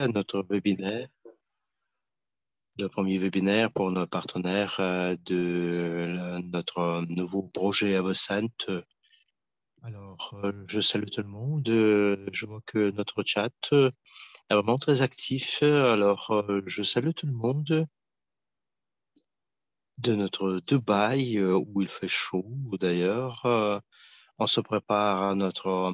à notre webinaire, le premier webinaire pour nos partenaires notre nouveau projet Avocent. Alors, je salue tout le monde. Je vois que notre chat est vraiment très actif. Alors, je salue tout le monde de notre Dubaï, où il fait chaud d'ailleurs. On se prépare à notre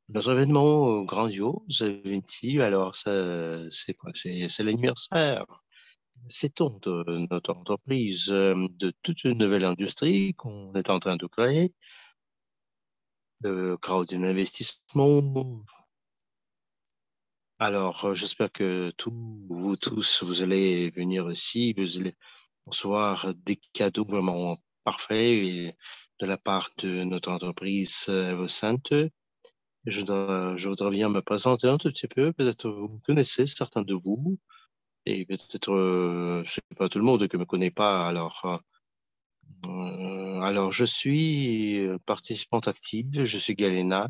événement grandiose, Vinti. Alors, c'est quoi? C'est l'anniversaire. C'est de notre entreprise, de toute une nouvelle industrie qu'on est en train de créer, de crowdfunding investissement. Alors, j'espère que vous tous, vous allez venir ici, vous allez recevoir des cadeaux vraiment parfaits de la part de notre entreprise Evocent. Je voudrais bien me présenter un tout petit peu. Peut-être vous me connaissez, certains de vous, et peut-être, c'est pas tout le monde qui me connaît pas. Alors, je suis participante active, je suis Galena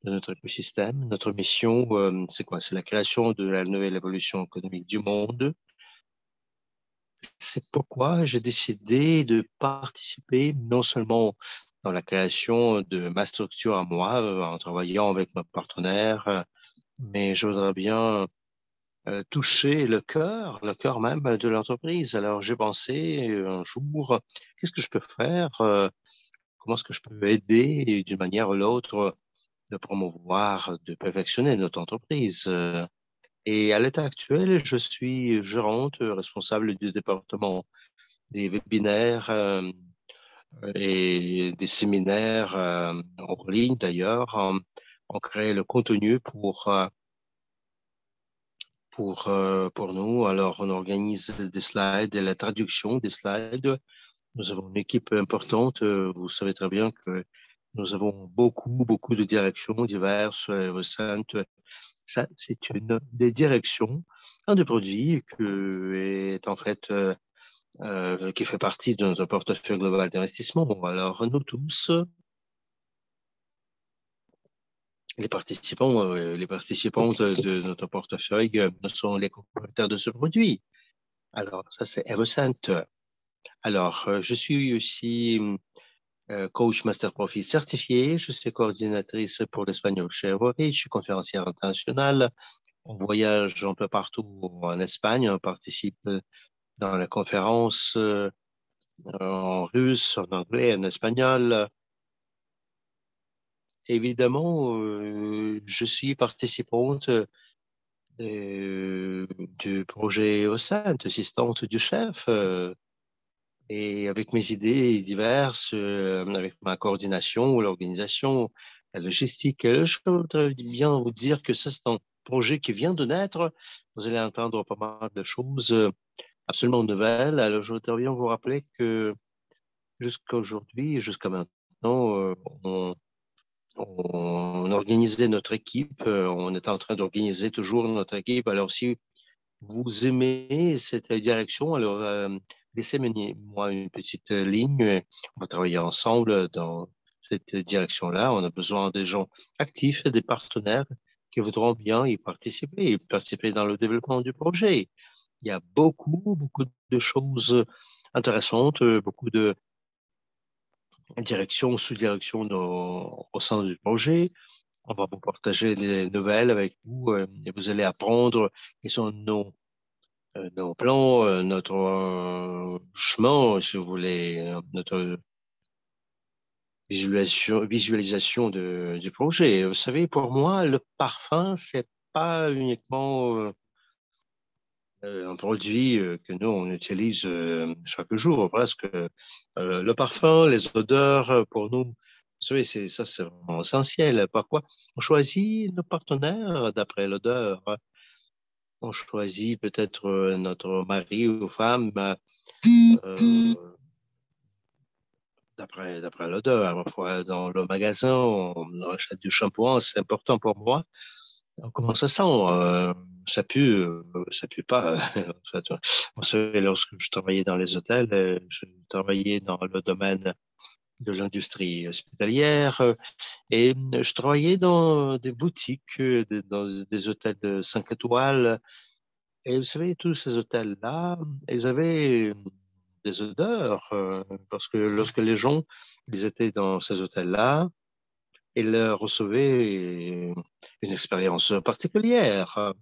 de notre écosystème. Notre mission, c'est quoi? C'est la création de la nouvelle évolution économique du monde. C'est pourquoi j'ai décidé de participer non seulement dans la création de ma structure à moi, en travaillant avec mes partenaires, mais je voudrais bien toucher le cœur même de l'entreprise. Alors, j'ai pensé un jour, qu'est-ce que je peux faire? Comment est-ce que je peux aider d'une manière ou l'autre de promouvoir, de perfectionner notre entreprise? Et à l'état actuel, je suis gérante responsable du département des webinaires et des séminaires en ligne d'ailleurs. On crée le contenu pour nous. Alors, on organise des slides et la traduction des slides. Nous avons une équipe importante. Vous savez très bien que nous avons beaucoup de directions diverses au sein. Ça, c'est une des directions, un des produits est en fait qui fait partie de notre portefeuille global d'investissement. Alors, nous tous, les participants de notre portefeuille sont les propriétaires de ce produit. Alors, ça, c'est Evocent. Alors, je suis aussi coach Master Profit certifié. Je suis coordinatrice pour l'espagnol chez Evory. Je suis conférencière internationale. On voyage un peu partout en Espagne. On participe dans les conférences en russe, en anglais, en espagnol. Évidemment, je suis participante du projet OSANT, assistante du chef, et avec mes idées diverses, avec ma coordination, l'organisation, la logistique. Je voudrais bien vous dire que ça, c'est un projet qui vient de naître. Vous allez entendre pas mal de choses absolument nouvelles. Alors, je voudrais bien vous rappeler que jusqu'à aujourd'hui, jusqu'à maintenant, on organisait notre équipe, on est en train d'organiser toujours notre équipe. Alors, si vous aimez cette direction, alors laissez-moi une petite ligne. On va travailler ensemble dans cette direction-là. On a besoin des gens actifs, des partenaires qui voudront bien y participer dans le développement du projet. Il y a beaucoup de choses intéressantes, beaucoup de directions, sous-directions au sein du projet. On va vous partager des nouvelles avec vous et vous allez apprendre quels sont nos plans, notre chemin, si vous voulez, notre visualisation du projet. Vous savez, pour moi, le parfum, c'est pas uniquement un produit que nous, on utilise chaque jour, presque. Le parfum, les odeurs, pour nous, vous savez, c'est vraiment essentiel. Pourquoi? On choisit nos partenaires d'après l'odeur. On choisit peut-être notre mari ou femme euh, d'après l'odeur. Parfois, dans le magasin, on achète du shampoing, c'est important pour moi. Comment ça sent? Ça pue pas. En fait, vous savez, lorsque je travaillais dans les hôtels, je travaillais dans le domaine de l'industrie hospitalière. Et je travaillais dans des boutiques, dans des hôtels de 5 étoiles. Et vous savez, tous ces hôtels-là, ils avaient des odeurs, parce que lorsque les gens, ils étaient dans ces hôtels-là, ils recevaient une expérience particulière.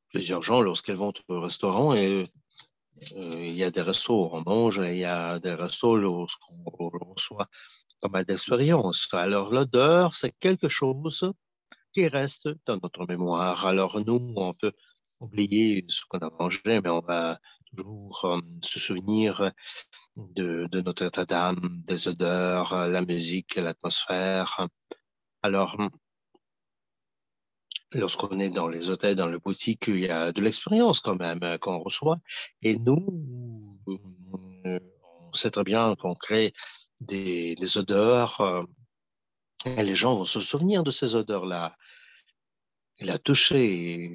Plusieurs gens, lorsqu'ils vont au restaurant, et il y a des restos où on mange, et il y a des restos où on reçoit pas mal d'expériences. Alors, l'odeur, c'est quelque chose qui reste dans notre mémoire. Alors, nous, on peut oublier ce qu'on a mangé, mais on va toujours se souvenir de notre état d'âme, des odeurs, la musique, l'atmosphère. Alors, lorsqu'on est dans les hôtels, dans les boutiques, il y a de l'expérience quand même qu'on reçoit. Et nous, on sait très bien qu'on crée des odeurs, et les gens vont se souvenir de ces odeurs-là. Il a touché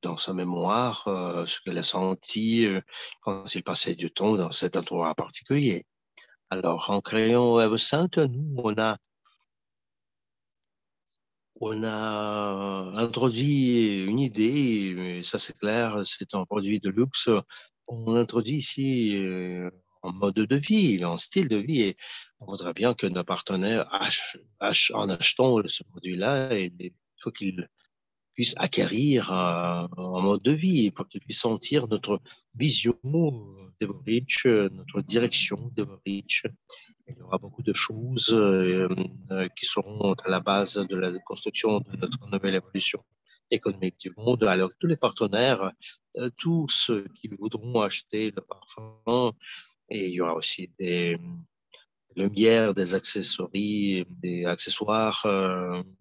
dans sa mémoire ce qu'elle a senti quand il passait du temps dans cet endroit particulier. Alors, en créant EverSaint, nous, on a introduit une idée, et ça c'est clair, c'est un produit de luxe. On introduit ici en mode de vie, en style de vie, et on voudrait bien que nos partenaires, en achetant ce produit-là, il faut qu'ils puissent acquérir un mode de vie, pour qu'ils puissent sentir notre vision d'Everreach, notre direction d'Everreach. Il y aura beaucoup de choses qui seront à la base de la construction de notre nouvelle évolution économique du monde. Alors, tous les partenaires, tous ceux qui voudront acheter le parfum, et il y aura aussi des lumières, des accessoires, des accessoires.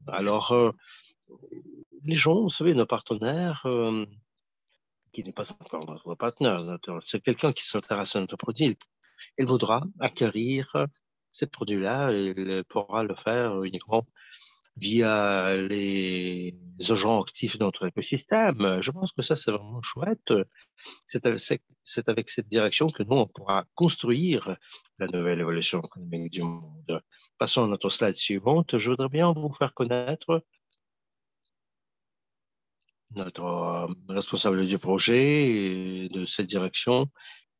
Alors, les gens, vous savez, nos partenaires, qui n'est pas encore notre partenaire, c'est quelqu'un qui s'intéresse à notre produit, il voudra acquérir ces produits-là, et il pourra le faire uniquement via les agents actifs de notre écosystème. Je pense que ça, c'est vraiment chouette. C'est avec cette direction que nous, on pourra construire la nouvelle évolution économique du monde. Passons à notre slide suivante. Je voudrais bien vous faire connaître notre responsable du projet et de cette direction,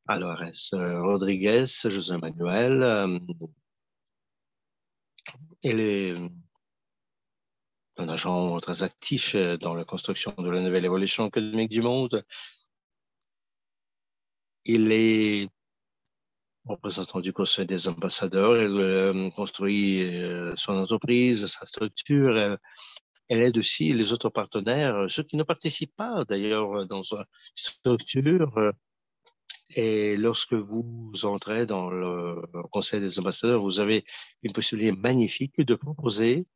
alors Rodriguez, José Manuel. Il est un agent très actif dans la construction de la nouvelle évolution économique du monde. Il est représentant du Conseil des ambassadeurs. Il construit son entreprise, sa structure. Elle aide aussi les autres partenaires, ceux qui ne participent pas d'ailleurs dans sa structure. Et lorsque vous entrez dans le Conseil des ambassadeurs, vous avez une possibilité magnifique de proposer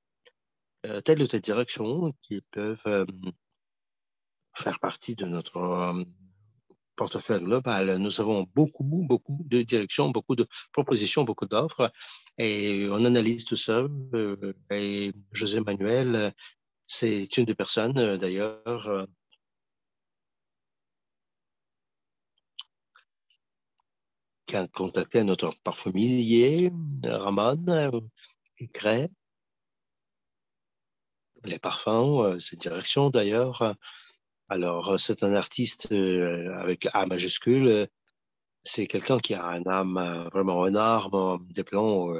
telle ou telle direction qui peuvent faire partie de notre portefeuille global. Nous avons beaucoup de directions, beaucoup de propositions, beaucoup d'offres, et on analyse tout ça. Et José Manuel, c'est une des personnes, d'ailleurs, qui a contacté notre parfumier, Ramon, qui crée les parfums, cette direction d'ailleurs. Alors, c'est un artiste avec A majuscule. C'est quelqu'un qui a un âme, vraiment un arme, des plans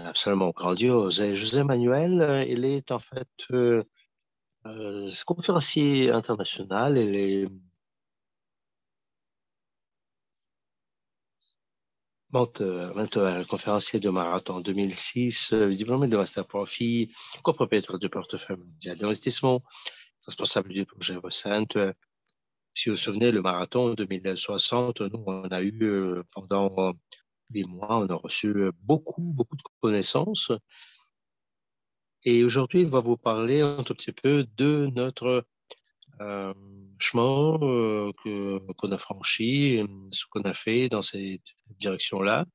absolument grandiose. Et José Manuel, il est en fait conférencier international. Il est menteur et conférencier de marathon 2006, diplômé de Master Profit, copropriétaire du portefeuille mondial d'investissement, responsable du projet Vocent. Si vous vous souvenez, le marathon 2060, nous, on a eu pendant des mois, on a reçu beaucoup de connaissances. Et aujourd'hui, il va vous parler un tout petit peu de notre euh, chemin qu'on a franchi, ce qu'on a fait dans cette direction-là.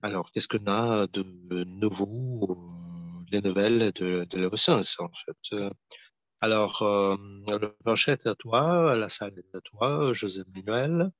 Alors, qu'est-ce qu'on a de nouveau, les nouvelles de l'Euroscience, en fait. Alors, le plancher est à toi, la salle est à toi, José Manuel.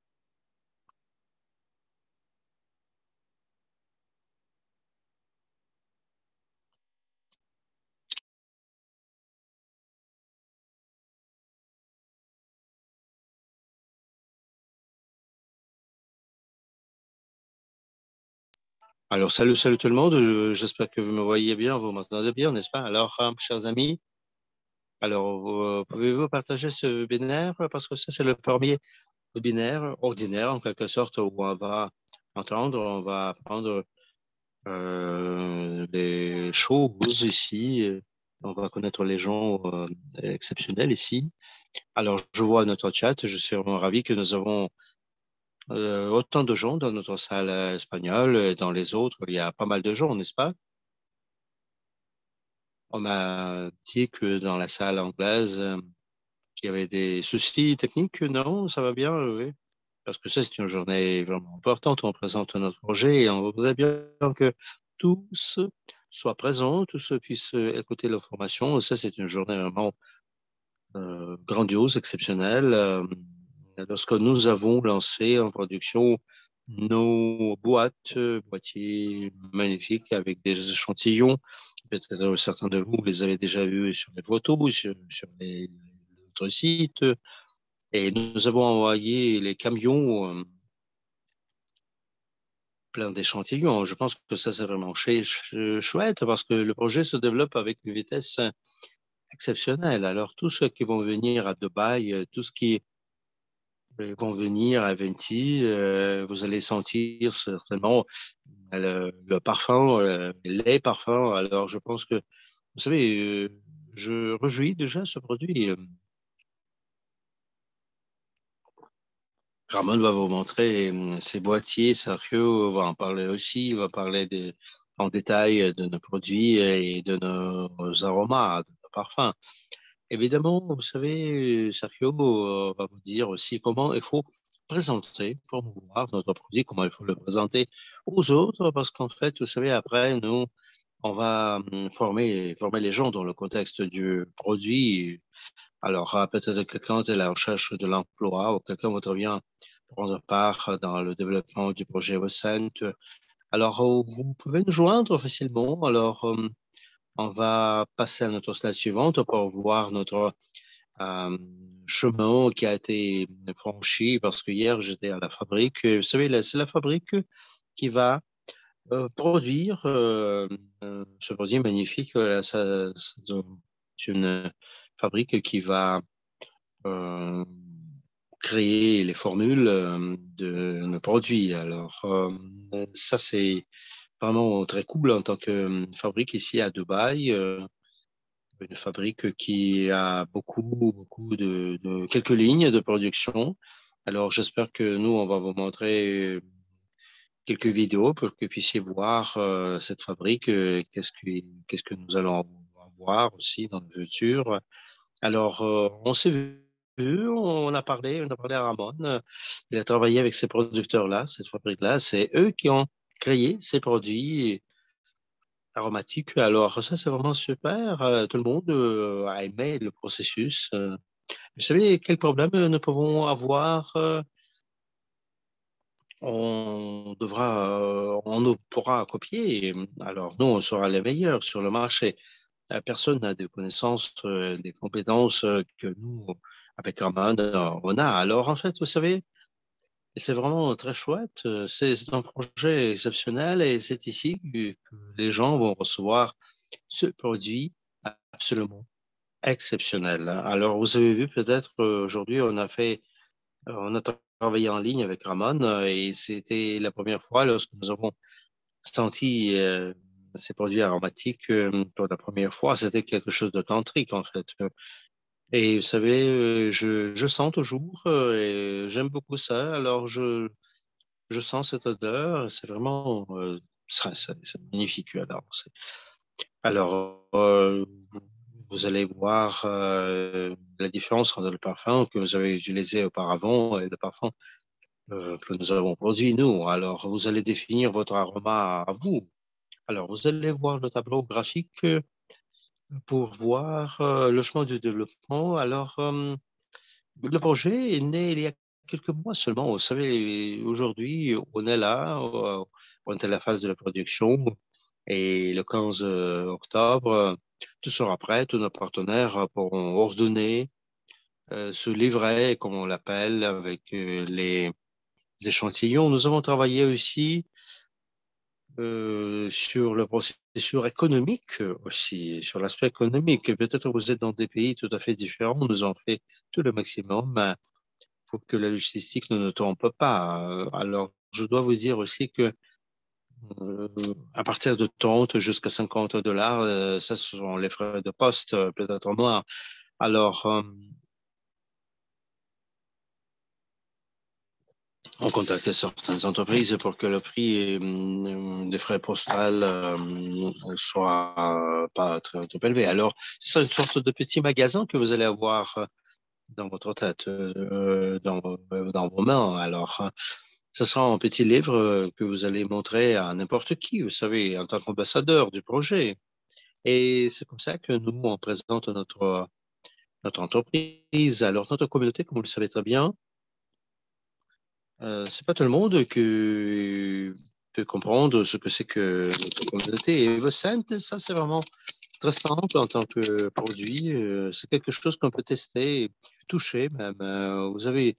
Alors, salut, salut tout le monde. J'espère que vous me voyez bien, vous m'entendez bien, n'est-ce pas? Alors, chers amis, alors, pouvez-vous partager ce webinaire? Parce que ça, c'est le premier webinaire ordinaire, en quelque sorte, où on va apprendre des choses ici. On va connaître les gens exceptionnels ici. Alors, je vois notre chat. Je suis vraiment ravi que nous avons autant de gens dans notre salle espagnole et dans les autres. Il y a pas mal de gens, n'est-ce pas? On m'a dit que dans la salle anglaise, il y avait des soucis techniques. Non, ça va bien, oui. Parce que ça, c'est une journée vraiment importante. On présente notre projet et on voudrait bien que tous soient présents, tous puissent écouter l'information. Ça, c'est une journée vraiment grandiose, exceptionnelle. Lorsque nous avons lancé en production nos boîtiers magnifiques avec des échantillons, peut-être certains de vous les avez déjà vus sur les photos, sur notre site, et nous avons envoyé les camions plein d'échantillons. Je pense que ça, c'est vraiment chouette parce que le projet se développe avec une vitesse exceptionnelle. Alors, tous ceux qui vont venir à Dubaï, tout ce qui vont venir à Venti, vous allez sentir certainement le parfum, les parfums. Alors, je pense que, vous savez, je réjouis déjà ce produit. Ramon va vous montrer ses boîtiers. Sergio va en parler aussi. Il va parler en détail de nos produits et de nos aromas, de nos parfums. Évidemment, vous savez, Sergio va vous dire aussi comment il faut présenter, promouvoir notre produit, comment il faut le présenter aux autres, parce qu'en fait, vous savez, après, nous, on va former les gens dans le contexte du produit. Alors, peut-être que quelqu'un est à la recherche de l'emploi ou quelqu'un voudrait bien prendre part dans le développement du projet Recent. Alors, vous pouvez nous joindre facilement. Alors, on va passer à notre slide suivante pour voir notre euh, chemin qui a été franchi parce que hier j'étais à la fabrique. Vous savez, c'est la fabrique qui va produire ce produit magnifique. C'est une fabrique qui va euh, créer les formules de nos produits. Alors, ça, c'est vraiment très cool en tant que fabrique ici à Dubaï. Une fabrique qui a beaucoup de quelques lignes de production. Alors, j'espère que nous, on va vous montrer quelques vidéos pour que vous puissiez voir cette fabrique, qu'est-ce que nous allons avoir aussi dans le futur. Alors, on s'est vu, on a parlé à Ramon. Il a travaillé avec ces producteurs-là, cette fabrique-là. C'est eux qui ont créé ces produits aromatiques. Alors, ça, c'est vraiment super. Tout le monde a aimé le processus. Vous savez quel problème nous pouvons avoir? On ne pourra copier. Alors, nous, on sera les meilleurs sur le marché. Personne n'a des connaissances, des compétences que nous, avec Raman, on a. Alors, en fait, vous savez, c'est vraiment très chouette. C'est un projet exceptionnel et c'est ici que les gens vont recevoir ce produit absolument exceptionnel. Alors, vous avez vu peut-être aujourd'hui, on a travaillé en ligne avec Ramon et c'était la première fois lorsque nous avons senti ces produits aromatiques pour la première fois. C'était quelque chose de tantrique en fait. Et vous savez, je sens toujours et j'aime beaucoup ça. Alors, je sens cette odeur. C'est vraiment c'est magnifique. Alors, vous, vous allez voir la différence entre le parfum que vous avez utilisé auparavant et le parfum que nous avons produit, nous. Alors, vous allez définir votre aroma à vous. Alors, vous allez voir le tableau graphique pour voir le chemin du développement. Alors, le projet est né il y a quelques mois seulement. Vous savez, aujourd'hui, on est là, on est à la phase de la production et le 15 octobre, tout sera prêt. Tous nos partenaires pourront ordonner, se livrer, comme on l'appelle, avec les échantillons. Nous avons travaillé aussi sur le processus économique aussi, sur l'aspect économique. Peut-être que vous êtes dans des pays tout à fait différents. Nous avons fait tout le maximum pour que la logistique ne nous trompe pas. Alors, je dois vous dire aussi que euh, à partir de 30 jusqu'à 50 dollars, ça, ce sont les frais de poste, peut-être moins. Alors, on contactait certaines entreprises pour que le prix des frais postaux soit pas très, trop élevé. Alors, c'est une sorte de petit magasin que vous allez avoir dans votre tête, dans vos mains. Alors, ce sera un petit livre que vous allez montrer à n'importe qui, vous savez, en tant qu'ambassadeur du projet. Et c'est comme ça que nous, on présente notre entreprise. Alors, notre communauté, comme vous le savez très bien, c'est pas tout le monde qui peut comprendre ce que c'est que notre communauté. Et Evocent, ça, c'est vraiment très simple en tant que produit. C'est quelque chose qu'on peut tester, toucher même. Vous avez,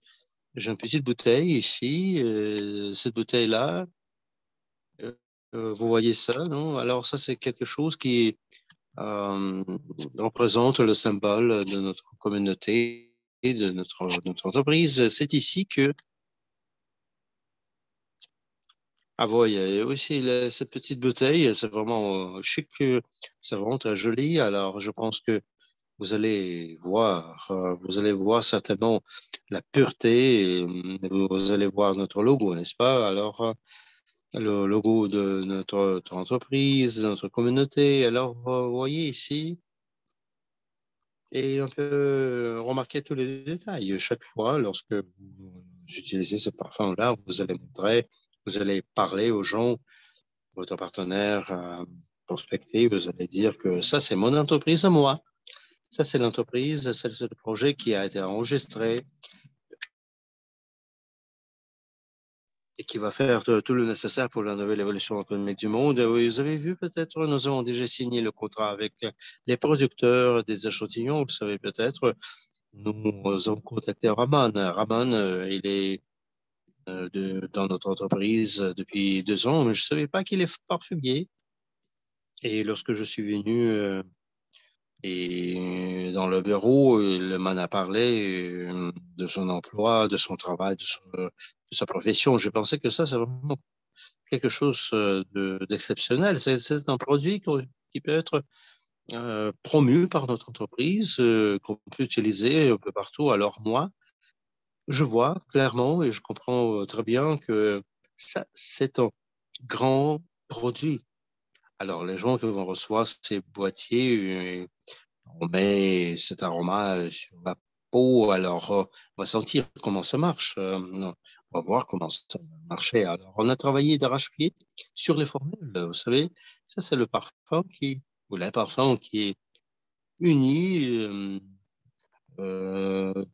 j'ai une petite bouteille ici. Cette bouteille-là, euh, vous voyez ça, non? Alors, ça, c'est quelque chose qui euh, représente le symbole de notre communauté et de notre entreprise. C'est ici que ah oui, et aussi cette petite bouteille, c'est vraiment chic, c'est vraiment très joli. Alors, je pense que vous allez voir certainement la pureté, et, vous allez voir notre logo, n'est-ce pas? Alors, le logo de notre entreprise, de notre communauté. Alors, vous voyez ici, et on peut remarquer tous les détails. Chaque fois, lorsque vous utilisez ce parfum-là, vous allez parler aux gens, votre partenaire prospectif, vous allez dire que ça, c'est mon entreprise à moi. Ça, c'est l'entreprise, c'est le projet qui a été enregistré et qui va faire tout le nécessaire pour la nouvelle évolution économique du monde. Oui, vous avez vu peut-être, nous avons déjà signé le contrat avec les producteurs des échantillons. Vous savez peut-être, nous avons contacté Raman. Raman, il est dans notre entreprise depuis 2 ans, mais je ne savais pas qu'il est parfumier. Et lorsque je suis venu et dans le bureau, il m'en a parlé de son emploi, de son travail, de sa profession. Je pensais que ça, c'est vraiment quelque chose d'exceptionnel. C'est un produit qui peut être promu par notre entreprise, qu'on peut utiliser un peu partout. Alors moi, je vois clairement et je comprends très bien que ça, c'est un grand produit. Alors les gens qui vont recevoir ces boîtiers, on met cet aroma sur la peau, alors on va sentir comment ça marche. On va voir comment ça marche. Alors, on a travaillé d'arrache-pied sur les formules. Vous savez, ça, c'est le parfum ou les parfums qui unit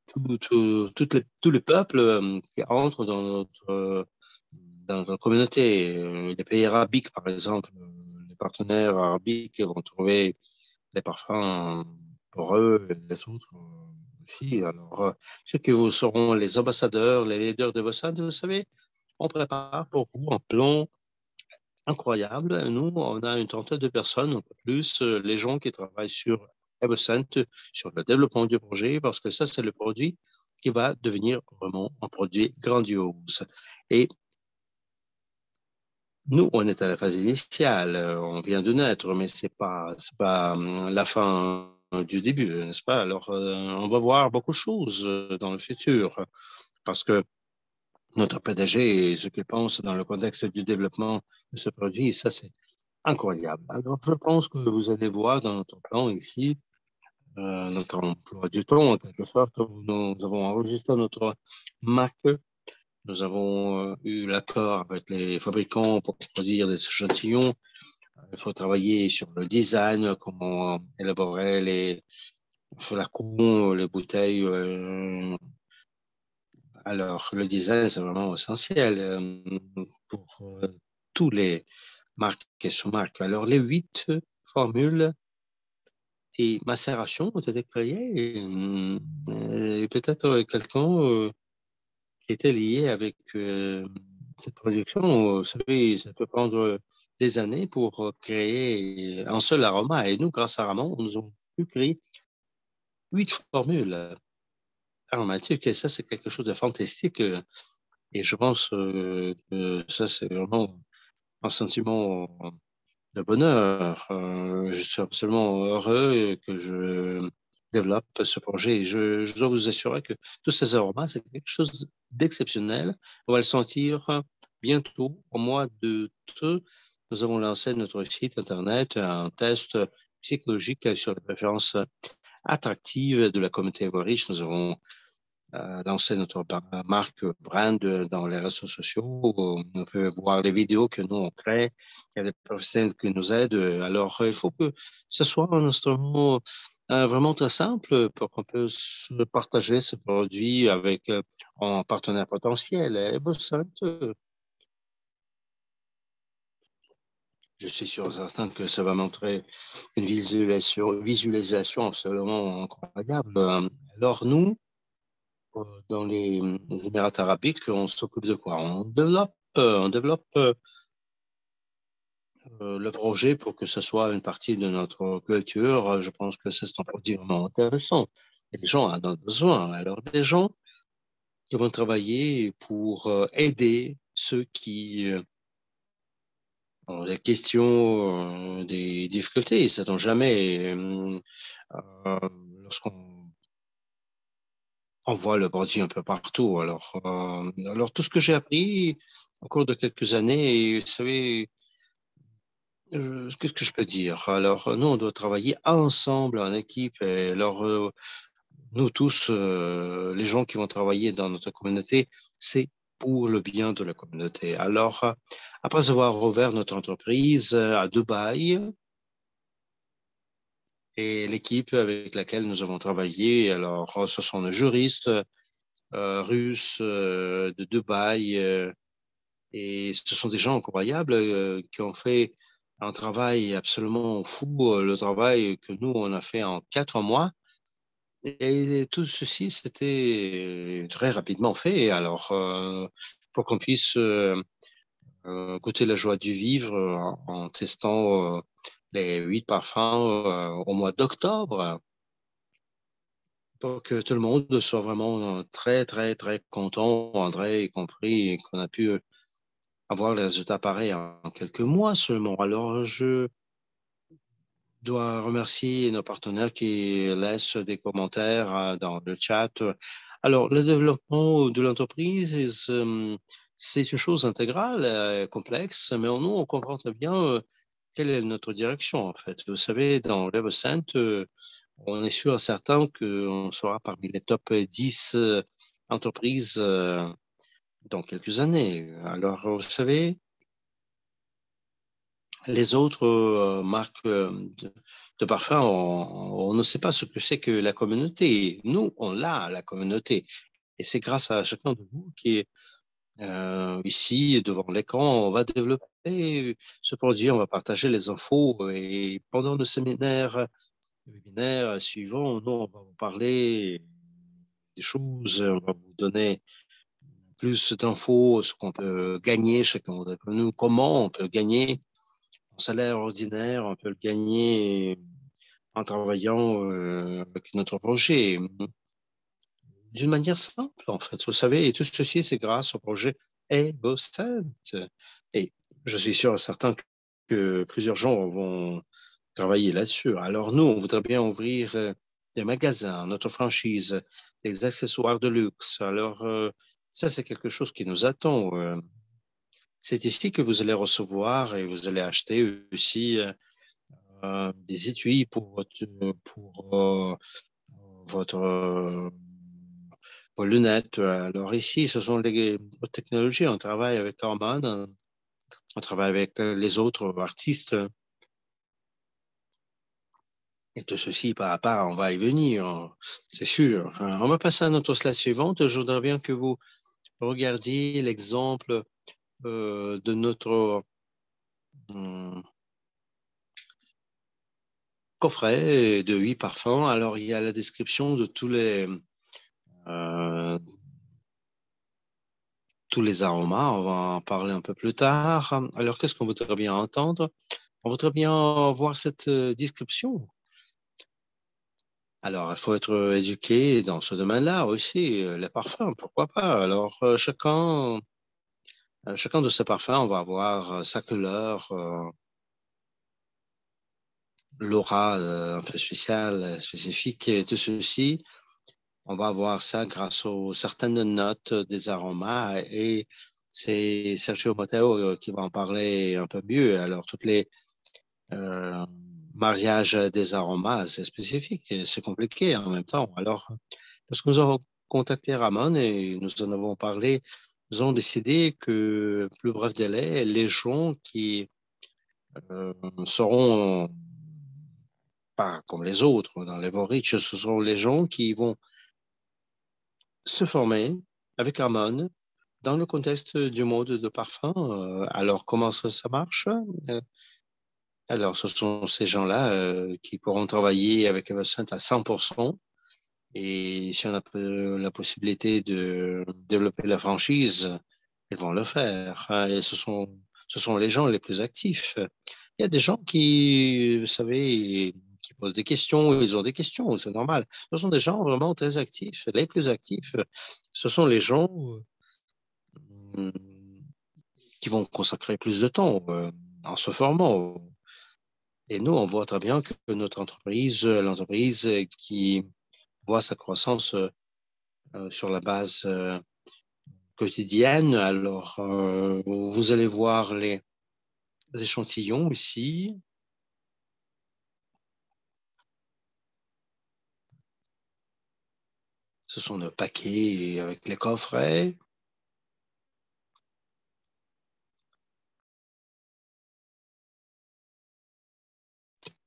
tous les peuples qui entrent dans notre communauté. Les pays arabiques, par exemple, les partenaires arabiques vont trouver les parfums pour eux et les autres aussi. Alors, ceux qui vous seront les ambassadeurs, les leaders de vos centres, vous savez, on prépare pour vous un plan incroyable. Nous, on a une trentaine de personnes, un peu plus, les gens qui travaillent sur Evercent, sur le développement du projet, parce que ça, c'est le produit qui va devenir vraiment un produit grandiose. Et nous, on est à la phase initiale, on vient de naître, mais c'est pas la fin du début, n'est-ce pas? Alors, on va voir beaucoup de choses dans le futur, parce que notre PDG et ce qu'il pense dans le contexte du développement de ce produit, ça, c'est incroyable. Alors, je pense que vous allez voir dans notre plan ici, notre emploi du temps, en quelque sorte, où nous avons enregistré notre marque. Nous avons eu l'accord avec les fabricants pour produire des échantillons. Il faut travailler sur le design, comment élaborer les flacons, les bouteilles. Alors, le design, c'est vraiment essentiel pour tous les marques et sous-marques. Alors, les 8 formules et macération ont été créées. Et peut-être quelqu'un qui était lié avec cette production, vous savez, ça peut prendre des années pour créer un seul aroma. Et nous, grâce à Ramon, nous avons pu créer 8 formules aromatiques. Et ça, c'est quelque chose de fantastique. Et je pense que ça, c'est vraiment un sentiment de bonheur. Je suis absolument heureux que je développe ce projet. Et je dois vous assurer que tous ces aromas, c'est quelque chose d'exceptionnel. On va le sentir bientôt, au mois d'août. Nous avons lancé notre site Internet, un test psychologique sur les préférences attractives de la communauté riche. Nous avons lancer notre marque brand dans les réseaux sociaux. On peut voir les vidéos que nous on crée. Il y a des professionnels qui nous aident. Alors, il faut que ce soit un instrument vraiment très simple pour qu'on puisse partager ce produit avec un partenaire potentiel. Et je suis sûr certain que ça va montrer une visualisation absolument incroyable. Alors, nous, dans les Émirats arabiques, on s'occupe de quoi? On développe le projet pour que ce soit une partie de notre culture. Je pense que c'est un produit vraiment intéressant. Et les gens en ont besoin. Alors, des gens qui vont travailler pour aider ceux qui ont des questions, des difficultés. Ils ne s'attendent jamais. Euh, Lorsqu'on on voit le produit un peu partout. Alors tout ce que j'ai appris au cours de quelques années, vous savez, qu'est-ce que je peux dire? Alors, nous, on doit travailler ensemble en équipe. Et alors, nous tous, les gens qui vont travailler dans notre communauté, c'est pour le bien de la communauté. Alors, après avoir ouvert notre entreprise à Dubaï, et l'équipe avec laquelle nous avons travaillé, alors, ce sont des juristes russes de Dubaï. Et ce sont des gens incroyables qui ont fait un travail absolument fou, le travail que nous, on a fait en 4 mois. Et tout ceci, c'était très rapidement fait. Alors, pour qu'on puisse goûter la joie du vivre en testant les 8 parfums au mois d'octobre, pour que tout le monde soit vraiment très, très, très content, André y compris, et qu'on a pu avoir les résultats pareils en quelques mois seulement. Alors, je dois remercier nos partenaires qui laissent des commentaires dans le chat. Alors, le développement de l'entreprise, c'est une chose intégrale, complexe, mais nous, on comprend très bien quelle est notre direction, en fait. Vous savez, dans Level on est sûr et certain qu'on sera parmi les top 10 entreprises dans quelques années. Alors, vous savez, les autres marques de parfums, on ne sait pas ce que c'est que la communauté. Nous, on l'a, la communauté. Et c'est grâce à chacun de vous qui est ici, devant l'écran, on va développer ce produit, on va partager les infos. Et pendant le webinaire suivant, nous, on va vous parler des choses, on va vous donner plus d'infos, ce qu'on peut gagner chacun d'entre nous, comment on peut gagner un salaire ordinaire, on peut le gagner en travaillant avec notre projet d'une manière simple, en fait. Vous savez, et tout ceci, c'est grâce au projet EvoCent. Et je suis sûr et certain que plusieurs gens vont travailler là-dessus. Alors, nous, on voudrait bien ouvrir des magasins, notre franchise, des accessoires de luxe. Alors, ça, c'est quelque chose qui nous attend. C'est ici que vous allez recevoir et vous allez acheter aussi des étuis pour votre, vos lunettes. Alors ici, ce sont les technologies. On travaille avec Orman, on travaille avec les autres artistes. Et tout ceci, pas à pas, on va y venir, c'est sûr. On va passer à notre slide suivante. Je voudrais bien que vous regardiez l'exemple de notre hum, coffret de 8 parfums. Alors, il y a la description de euh, tous les aromas. On va en parler un peu plus tard. Alors, qu'est-ce qu'on voudrait bien entendre? On voudrait bien voir cette description. Alors, il faut être éduqué dans ce domaine-là aussi, les parfums, pourquoi pas. Alors, chacun de ces parfums, on va avoir sa couleur, l'aura un peu spéciale, spécifique, et tout ceci. On va avoir ça grâce aux certaines notes des aromas et c'est Sergio Matteo qui va en parler un peu mieux. Alors, toutes les euh, mariages des aromas, c'est spécifique et c'est compliqué en même temps. Alors, lorsque nous avons contacté Ramon et nous en avons parlé, nous avons décidé que, plus bref délai, les gens qui euh, seront pas comme les autres dans les Voriches, ce sont les gens qui vont se former avec Ramon dans le contexte du mode de parfum. Alors, comment ça marche? Euh, Alors, ce sont ces gens-là qui pourront travailler avec Eversent à 100%. Et si on a la possibilité de développer la franchise, ils vont le faire, hein. Et ce sont les gens les plus actifs. Il y a des gens qui, vous savez, qui posent des questions, ils ont des questions, c'est normal. Ce sont des gens vraiment très actifs. Les plus actifs, ce sont les gens euh, qui vont consacrer plus de temps en se formant. Et nous, on voit très bien que notre entreprise, l'entreprise qui voit sa croissance sur la base quotidienne, alors vous allez voir les échantillons ici. Ce sont nos paquets avec les coffrets.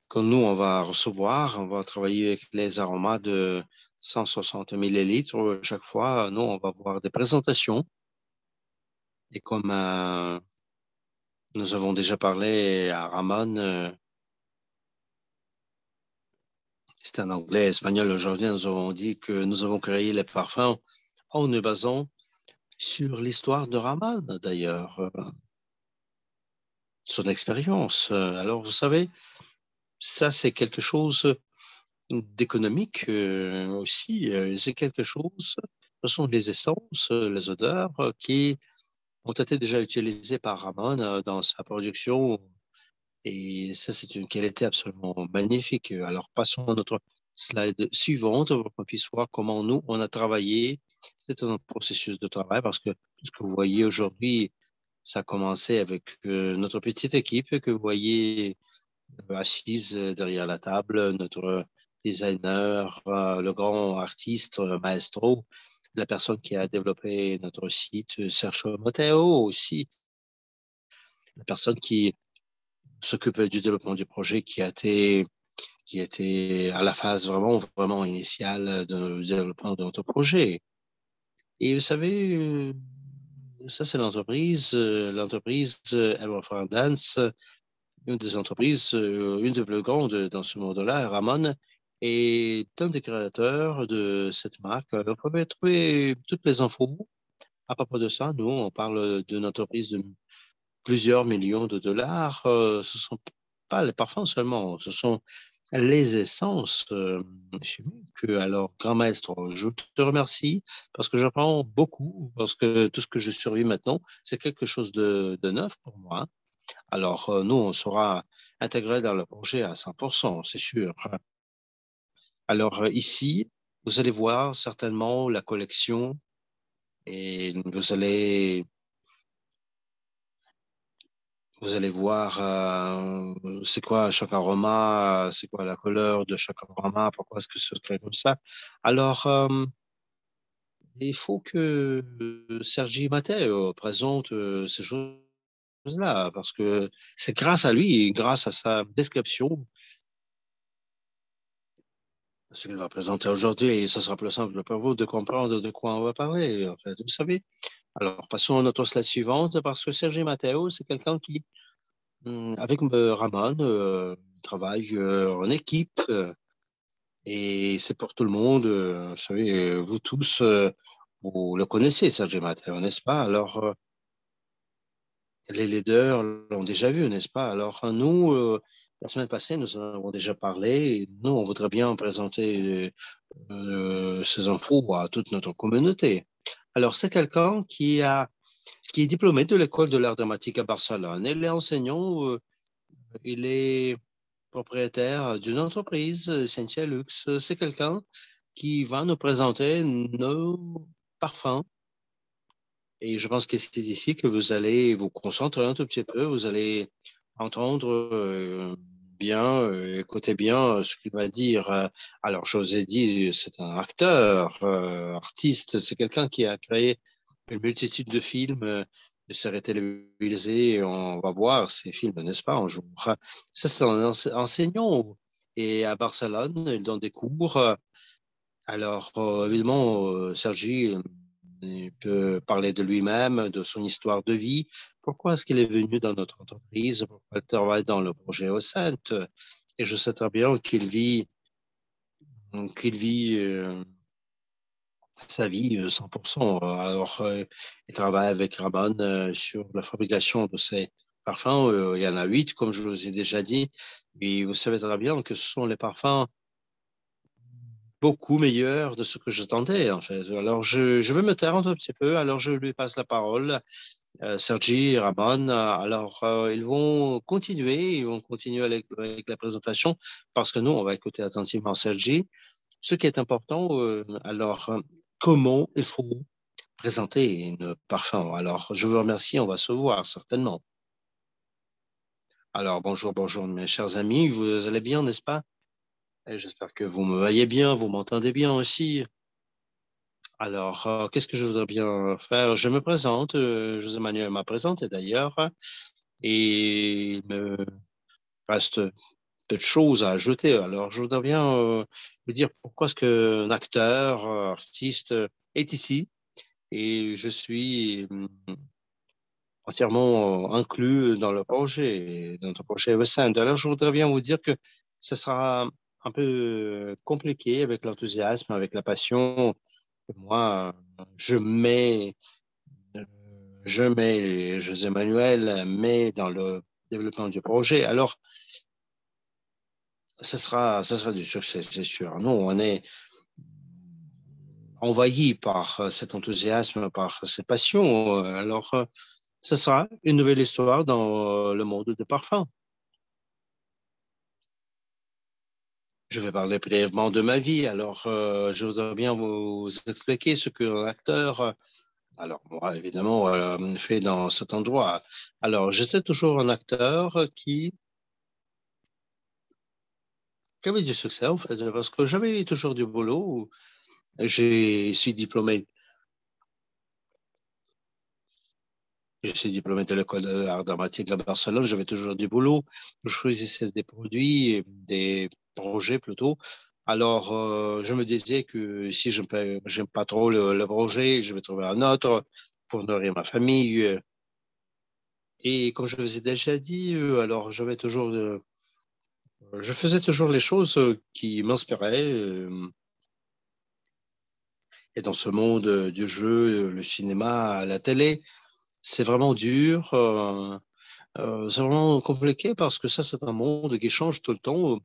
Que nous, on va recevoir, on va travailler avec les aromas de 160 millilitres chaque fois. Nous, on va voir des présentations. Et comme nous avons déjà parlé à Ramon, c'est en anglais, espagnol aujourd'hui, nous avons dit que nous avons créé les parfums en nous basant sur l'histoire de Ramon, d'ailleurs, son expérience. Alors, vous savez, ça, c'est quelque chose d'économique aussi. C'est quelque chose, ce sont les essences, les odeurs qui ont été déjà utilisées par Ramon dans sa production. Et ça, c'est une qualité absolument magnifique. Alors, passons à notre slide suivante pour qu'on puisse voir comment nous, on a travaillé. C'est un processus de travail parce que tout ce que vous voyez aujourd'hui, ça a commencé avec notre petite équipe que vous voyez assise derrière la table, notre designer, le grand artiste, maestro, la personne qui a développé notre site, Sergio Matteo aussi, la personne qui s'occupe du développement du projet qui était à la phase vraiment initiale de développement de notre projet. Et vous savez, ça c'est l'entreprise Elwa Dance, une des entreprises, une des plus grandes dans ce monde-là, Ramon, est un des créateurs de cette marque. Vous pouvez trouver toutes les infos à propos de ça. Nous, on parle d'une entreprise de plusieurs millions de dollars. Ce ne sont pas les parfums seulement, ce sont les essences chimiques. Alors, grand maître, je te remercie parce que j'apprends beaucoup, parce que tout ce que je survis maintenant, c'est quelque chose de neuf pour moi. Alors, nous, on sera intégré dans le projet à 100%, c'est sûr. Alors, ici, vous allez voir certainement la collection et vous allez voir c'est quoi chaque aroma, c'est quoi la couleur de chaque aroma, pourquoi est-ce que ça se crée comme ça. Alors, il faut que Sergi Matteo présente ces choses-là parce que c'est grâce à lui, grâce à sa description, ce qu'il va présenter aujourd'hui, et ce sera plus simple pour vous de comprendre de quoi on va parler, en fait, vous savez. Alors, passons à notre slide suivante, parce que Sergi Matteo, c'est quelqu'un qui, avec Ramon, travaille en équipe, et c'est pour tout le monde. Vous savez, vous tous, Vous le connaissez, Sergio Matteo, n'est-ce pas? Alors, les leaders l'ont déjà vu, n'est-ce pas? Alors, nous, la semaine passée, nous en avons déjà parlé. Et nous, on voudrait bien présenter ces infos à toute notre communauté. Alors, c'est quelqu'un qui est diplômé de l'école de l'art dramatique à Barcelone. Il est enseignant, il est propriétaire d'une entreprise, Sentia Lux. C'est quelqu'un qui va nous présenter nos parfums. Et je pense que c'est ici que vous allez vous concentrer un tout petit peu. Vous allez entendre bien, écouter bien ce qu'il va dire. Alors, je vous ai dit, c'est un acteur, artiste. C'est quelqu'un qui a créé une multitude de films, de séries télévisées. On va voir ces films, n'est-ce pas, un jour. Ça, c'est un enseignant. Et à Barcelone, il donne des cours. Alors, évidemment, Sergi peut parler de lui-même, de son histoire de vie. Pourquoi est-ce qu'il est venu dans notre entreprise? Pourquoi il travaille dans le projet OSCENT? Et je sais très bien qu'il vit sa vie 100%. Alors, il travaille avec Ramon sur la fabrication de ces parfums. Il y en a 8, comme je vous ai déjà dit. Et vous savez très bien que ce sont les parfums beaucoup meilleurs de ce que j'attendais, en fait. Alors, je vais me taire un tout petit peu. Alors, je lui passe la parole. Sergi, Ramon, alors ils vont continuer avec la présentation parce que nous, on va écouter attentivement Sergi. Ce qui est important, alors, comment il faut présenter une parfum. Alors, je vous remercie, on va se voir certainement. Alors, bonjour, bonjour, mes chers amis, vous allez bien, n'est-ce pas? Et j'espère que vous me voyez bien, vous m'entendez bien aussi. Alors, qu'est-ce que je voudrais bien faire? Je me présente, José Manuel m'a présenté d'ailleurs, et il me reste peu de choses à ajouter. Alors, je voudrais bien vous dire pourquoi est-ce qu'un acteur, artiste est ici, et je suis entièrement inclus dans le projet Westend. Alors, je voudrais bien vous dire que ce sera un peu compliqué avec l'enthousiasme, avec la passion que moi, je mets euh, je mets José Manuel met dans le développement du projet. Alors, ça sera du succès, c'est sûr. Nous, on est envahi par cet enthousiasme, par cette passion. Alors, ce sera une nouvelle histoire dans le monde des parfums. Je vais parler brièvement de ma vie. Alors, je voudrais bien vous expliquer ce qu'un acteur, alors moi, évidemment, fait dans cet endroit. Alors, j'étais toujours un acteur qui avait du succès, en fait, parce que j'avais toujours du boulot. Je suis diplômé. Je suis diplômé de l'école d'art dramatique à Barcelone. J'avais toujours du boulot. Je choisissais des produits, des projets plutôt. Alors, je me disais que si je n'aime pas trop le projet, je vais trouver un autre pour nourrir ma famille. Et comme je vous ai déjà dit, alors je faisais toujours les choses qui m'inspiraient. Et dans ce monde du jeu, le cinéma, la télé, c'est vraiment dur. C'est vraiment compliqué parce que ça, c'est un monde qui change tout le temps.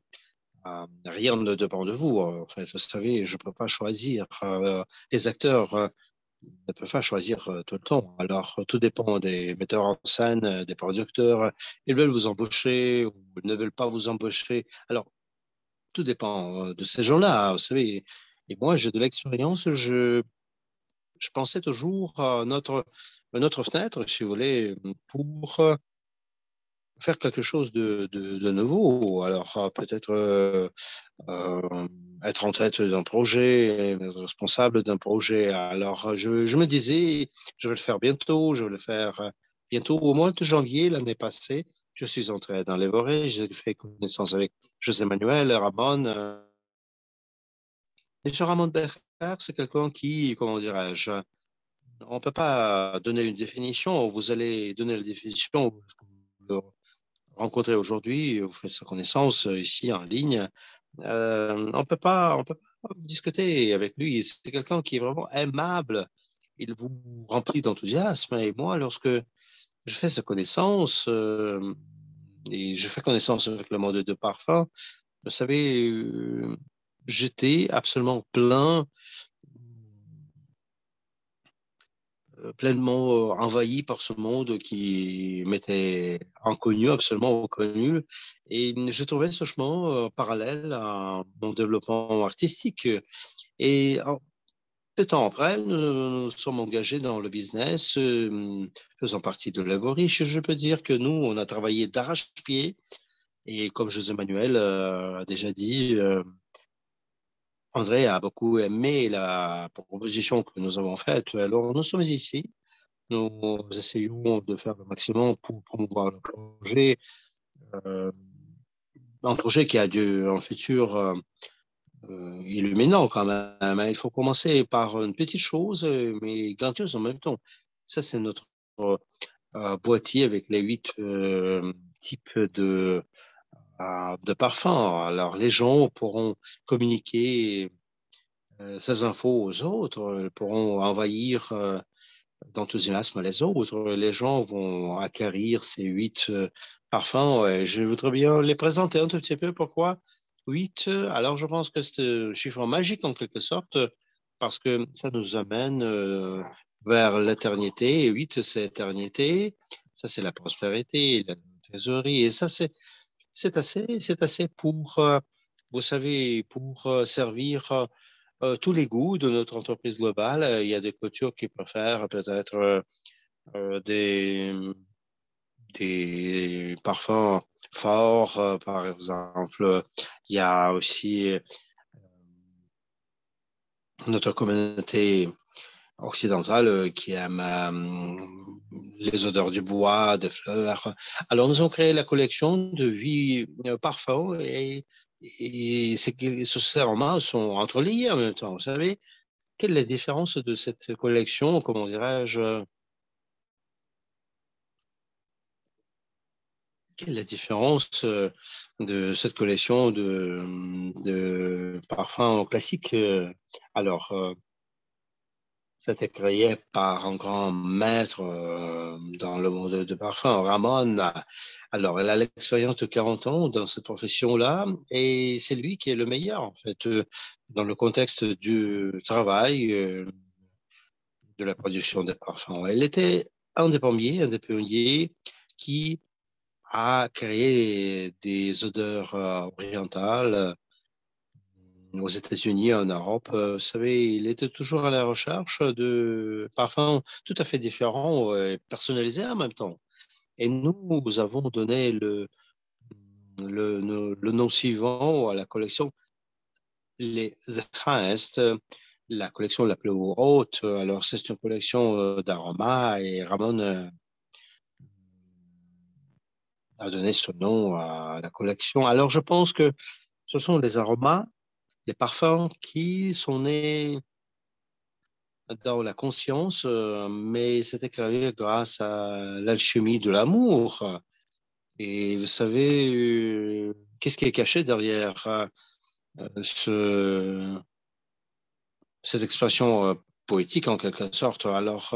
Rien ne dépend de vous. Enfin, vous savez, je ne peux pas choisir. Les acteurs ne peuvent pas choisir tout le temps. Alors, tout dépend des metteurs en scène, des producteurs. Ils veulent vous embaucher ou ils ne veulent pas vous embaucher. Alors, tout dépend de ces gens-là, vous savez. Et moi, j'ai de l'expérience. Je pensais toujours à notre fenêtre, si vous voulez, pour faire quelque chose de nouveau. Alors, peut-être être en tête d'un projet, être responsable d'un projet. Alors, je me disais, je vais le faire bientôt, je vais le faire bientôt. Au mois de janvier l'année passée, je suis entré dans les Vorets, j'ai fait connaissance avec José Manuel, Ramon. Monsieur Ramon Becker, c'est quelqu'un qui, comment dirais-je, on ne peut pas donner une définition. Vous allez donner la définition, vous le rencontrez aujourd'hui, vous faites sa connaissance ici en ligne. On peut pas discuter avec lui. C'est quelqu'un qui est vraiment aimable. il vous remplit d'enthousiasme. Et moi, lorsque je fais sa connaissance, et je fais connaissance avec le monde de parfum, vous savez, j'étais absolument pleinement envahi par ce monde qui m'était inconnu, absolument reconnu. Et je trouvais ce chemin parallèle à mon développement artistique. Et peu de temps après, nous sommes engagés dans le business, faisant partie de l'Evoriche. Je peux dire que nous, on a travaillé d'arrache-pied. Et comme José Manuel a déjà dit, André a beaucoup aimé la proposition que nous avons faite. Alors, nous sommes ici. Nous essayons de faire le maximum pour promouvoir le projet. Euh, un projet qui a un futur illuminant quand même. Il faut commencer par une petite chose, mais grandiose en même temps. Ça, c'est notre boîtier avec les 8 types de parfums. Alors, les gens pourront communiquer ces infos aux autres, pourront envahir d'enthousiasme les autres. Les gens vont acquérir ces 8 parfums. Ouais. Je voudrais bien les présenter un tout petit peu. Pourquoi 8? Alors, je pense que c'est un chiffre magique en quelque sorte, parce que ça nous amène vers l'éternité. Et 8, c'est l'éternité. Ça, c'est la prospérité, la trésorerie. Et ça, c'est assez pour, vous savez, pour servir tous les goûts de notre entreprise globale. Il y a des cultures qui préfèrent peut-être des parfums forts, par exemple. Il y a aussi notre communauté occidentale qui aime les odeurs du bois, des fleurs. Alors, nous avons créé la collection de 8 parfums et ces romans sont entreliés en même temps. Vous savez, quelle est la différence de cette collection, comment dirais-je, quelle est la différence de cette collection de parfums classiques? Alors, c'était créé par un grand maître dans le monde de parfum, Ramon. Alors, elle a l'expérience de 40 ans dans cette profession-là et c'est lui qui est le meilleur, en fait, dans le contexte du travail, de la production des parfums. Elle était un des pionniers qui a créé des odeurs orientales aux États-Unis, en Europe. Vous savez, il était toujours à la recherche de parfums tout à fait différents et personnalisés en même temps. Et nous avons donné le nom suivant à la collection, les Highest, la collection la plus haute. Alors, c'est une collection d'aromas et Ramon a donné ce nom à la collection. Alors, je pense que ce sont les aromas, les parfums qui sont nés dans la conscience, mais c'était créé grâce à l'alchimie de l'amour. Et vous savez, qu'est-ce qui est caché derrière cette expression poétique en quelque sorte? Alors,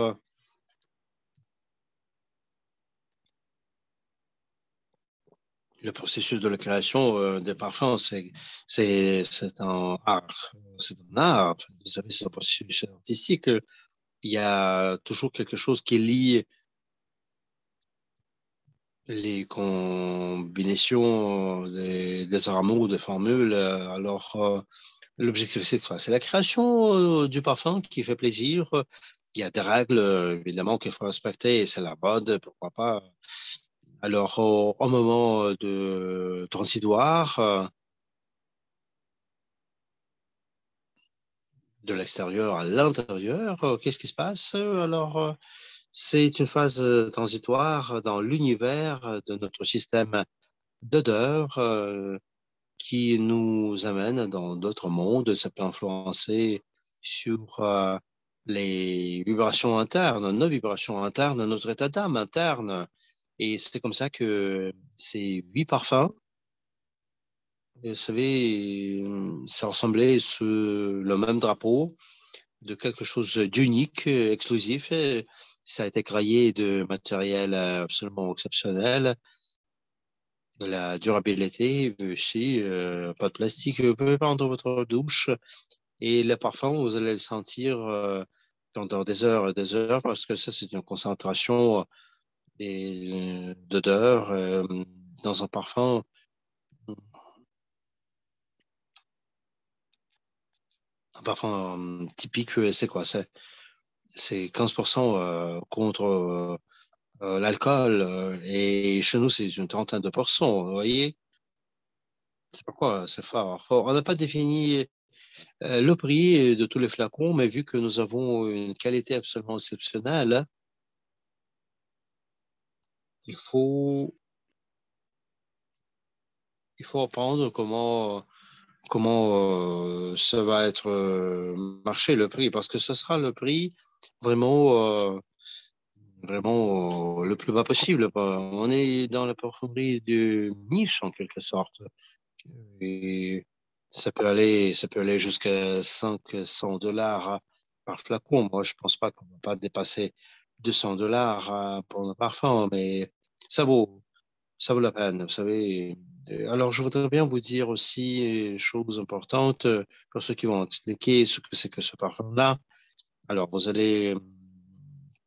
le processus de la création des parfums, c'est un art. C'est un art. Vous savez, c'est un processus artistique. Il y a toujours quelque chose qui lie les combinaisons des amours, des formules. Alors, l'objectif, c'est quoi? C'est la création du parfum qui fait plaisir. Il y a des règles, évidemment, qu'il faut respecter et c'est la mode, pourquoi pas. Alors, au moment de transitoire, de l'extérieur à l'intérieur, qu'est-ce qui se passe? Alors, c'est une phase transitoire dans l'univers de notre système d'odeur qui nous amène dans d'autres mondes. Ça peut influencer sur les vibrations internes, nos vibrations internes, notre état d'âme interne. Et c'est comme ça que ces 8 parfums, vous savez, ça ressemblait sur le même drapeau. de quelque chose d'unique, exclusif. Et ça a été créé de matériel absolument exceptionnel. La durabilité aussi, pas de plastique. Vous pouvez prendre votre douche et le parfum, vous allez le sentir pendant des heures et des heures parce que ça, c'est une concentration d'odeur dans un parfum. Un parfum typique, c'est quoi? C'est 15% contre l'alcool et chez nous, c'est une trentaine de pourcents. Vous voyez? C'est pourquoi c'est fort, fort. On n'a pas défini le prix de tous les flacons, mais vu que nous avons une qualité absolument exceptionnelle, il faut, il faut apprendre comment ça va être marché le prix, parce que ce sera le prix vraiment, vraiment le plus bas possible. On est dans la parfumerie de niche en quelque sorte. Et ça peut aller jusqu'à 500 $ par flacon. Moi, je pense pas qu'on va pas dépasser 200 $ pour le parfum, mais ça vaut, ça vaut la peine, vous savez. Alors, je voudrais bien vous dire aussi une chose importante pour ceux qui vont expliquer ce que c'est que ce parfum-là. Alors, vous allez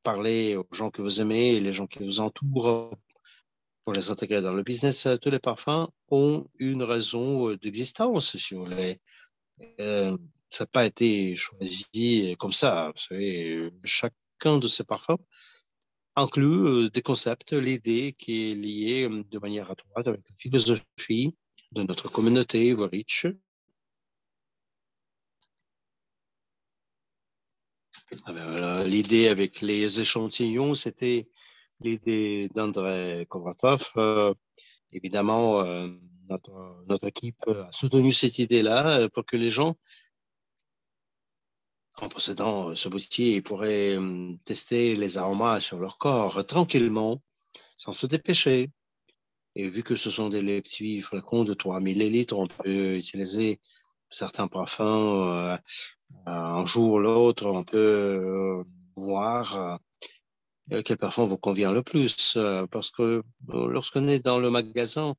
parler aux gens que vous aimez et les gens qui vous entourent pour les intégrer dans le business. Tous les parfums ont une raison d'existence, si vous voulez. Euh, ça n'a pas été choisi comme ça. Vous savez, chacun de ces parfums inclut des concepts, l'idée qui est liée de manière étroite avec la philosophie de notre communauté Vorich. L'idée avec les échantillons, c'était l'idée d'André Kovratov. Évidemment, notre équipe a soutenu cette idée-là pour que les gens, en possédant ce boutier, pourraient tester les aromas sur leur corps tranquillement, sans se dépêcher. Et vu que ce sont des petits flacons de 3 millilitres, on peut utiliser certains parfums un jour ou l'autre. On peut voir quel parfum vous convient le plus. Parce que lorsqu'on est dans le magasin,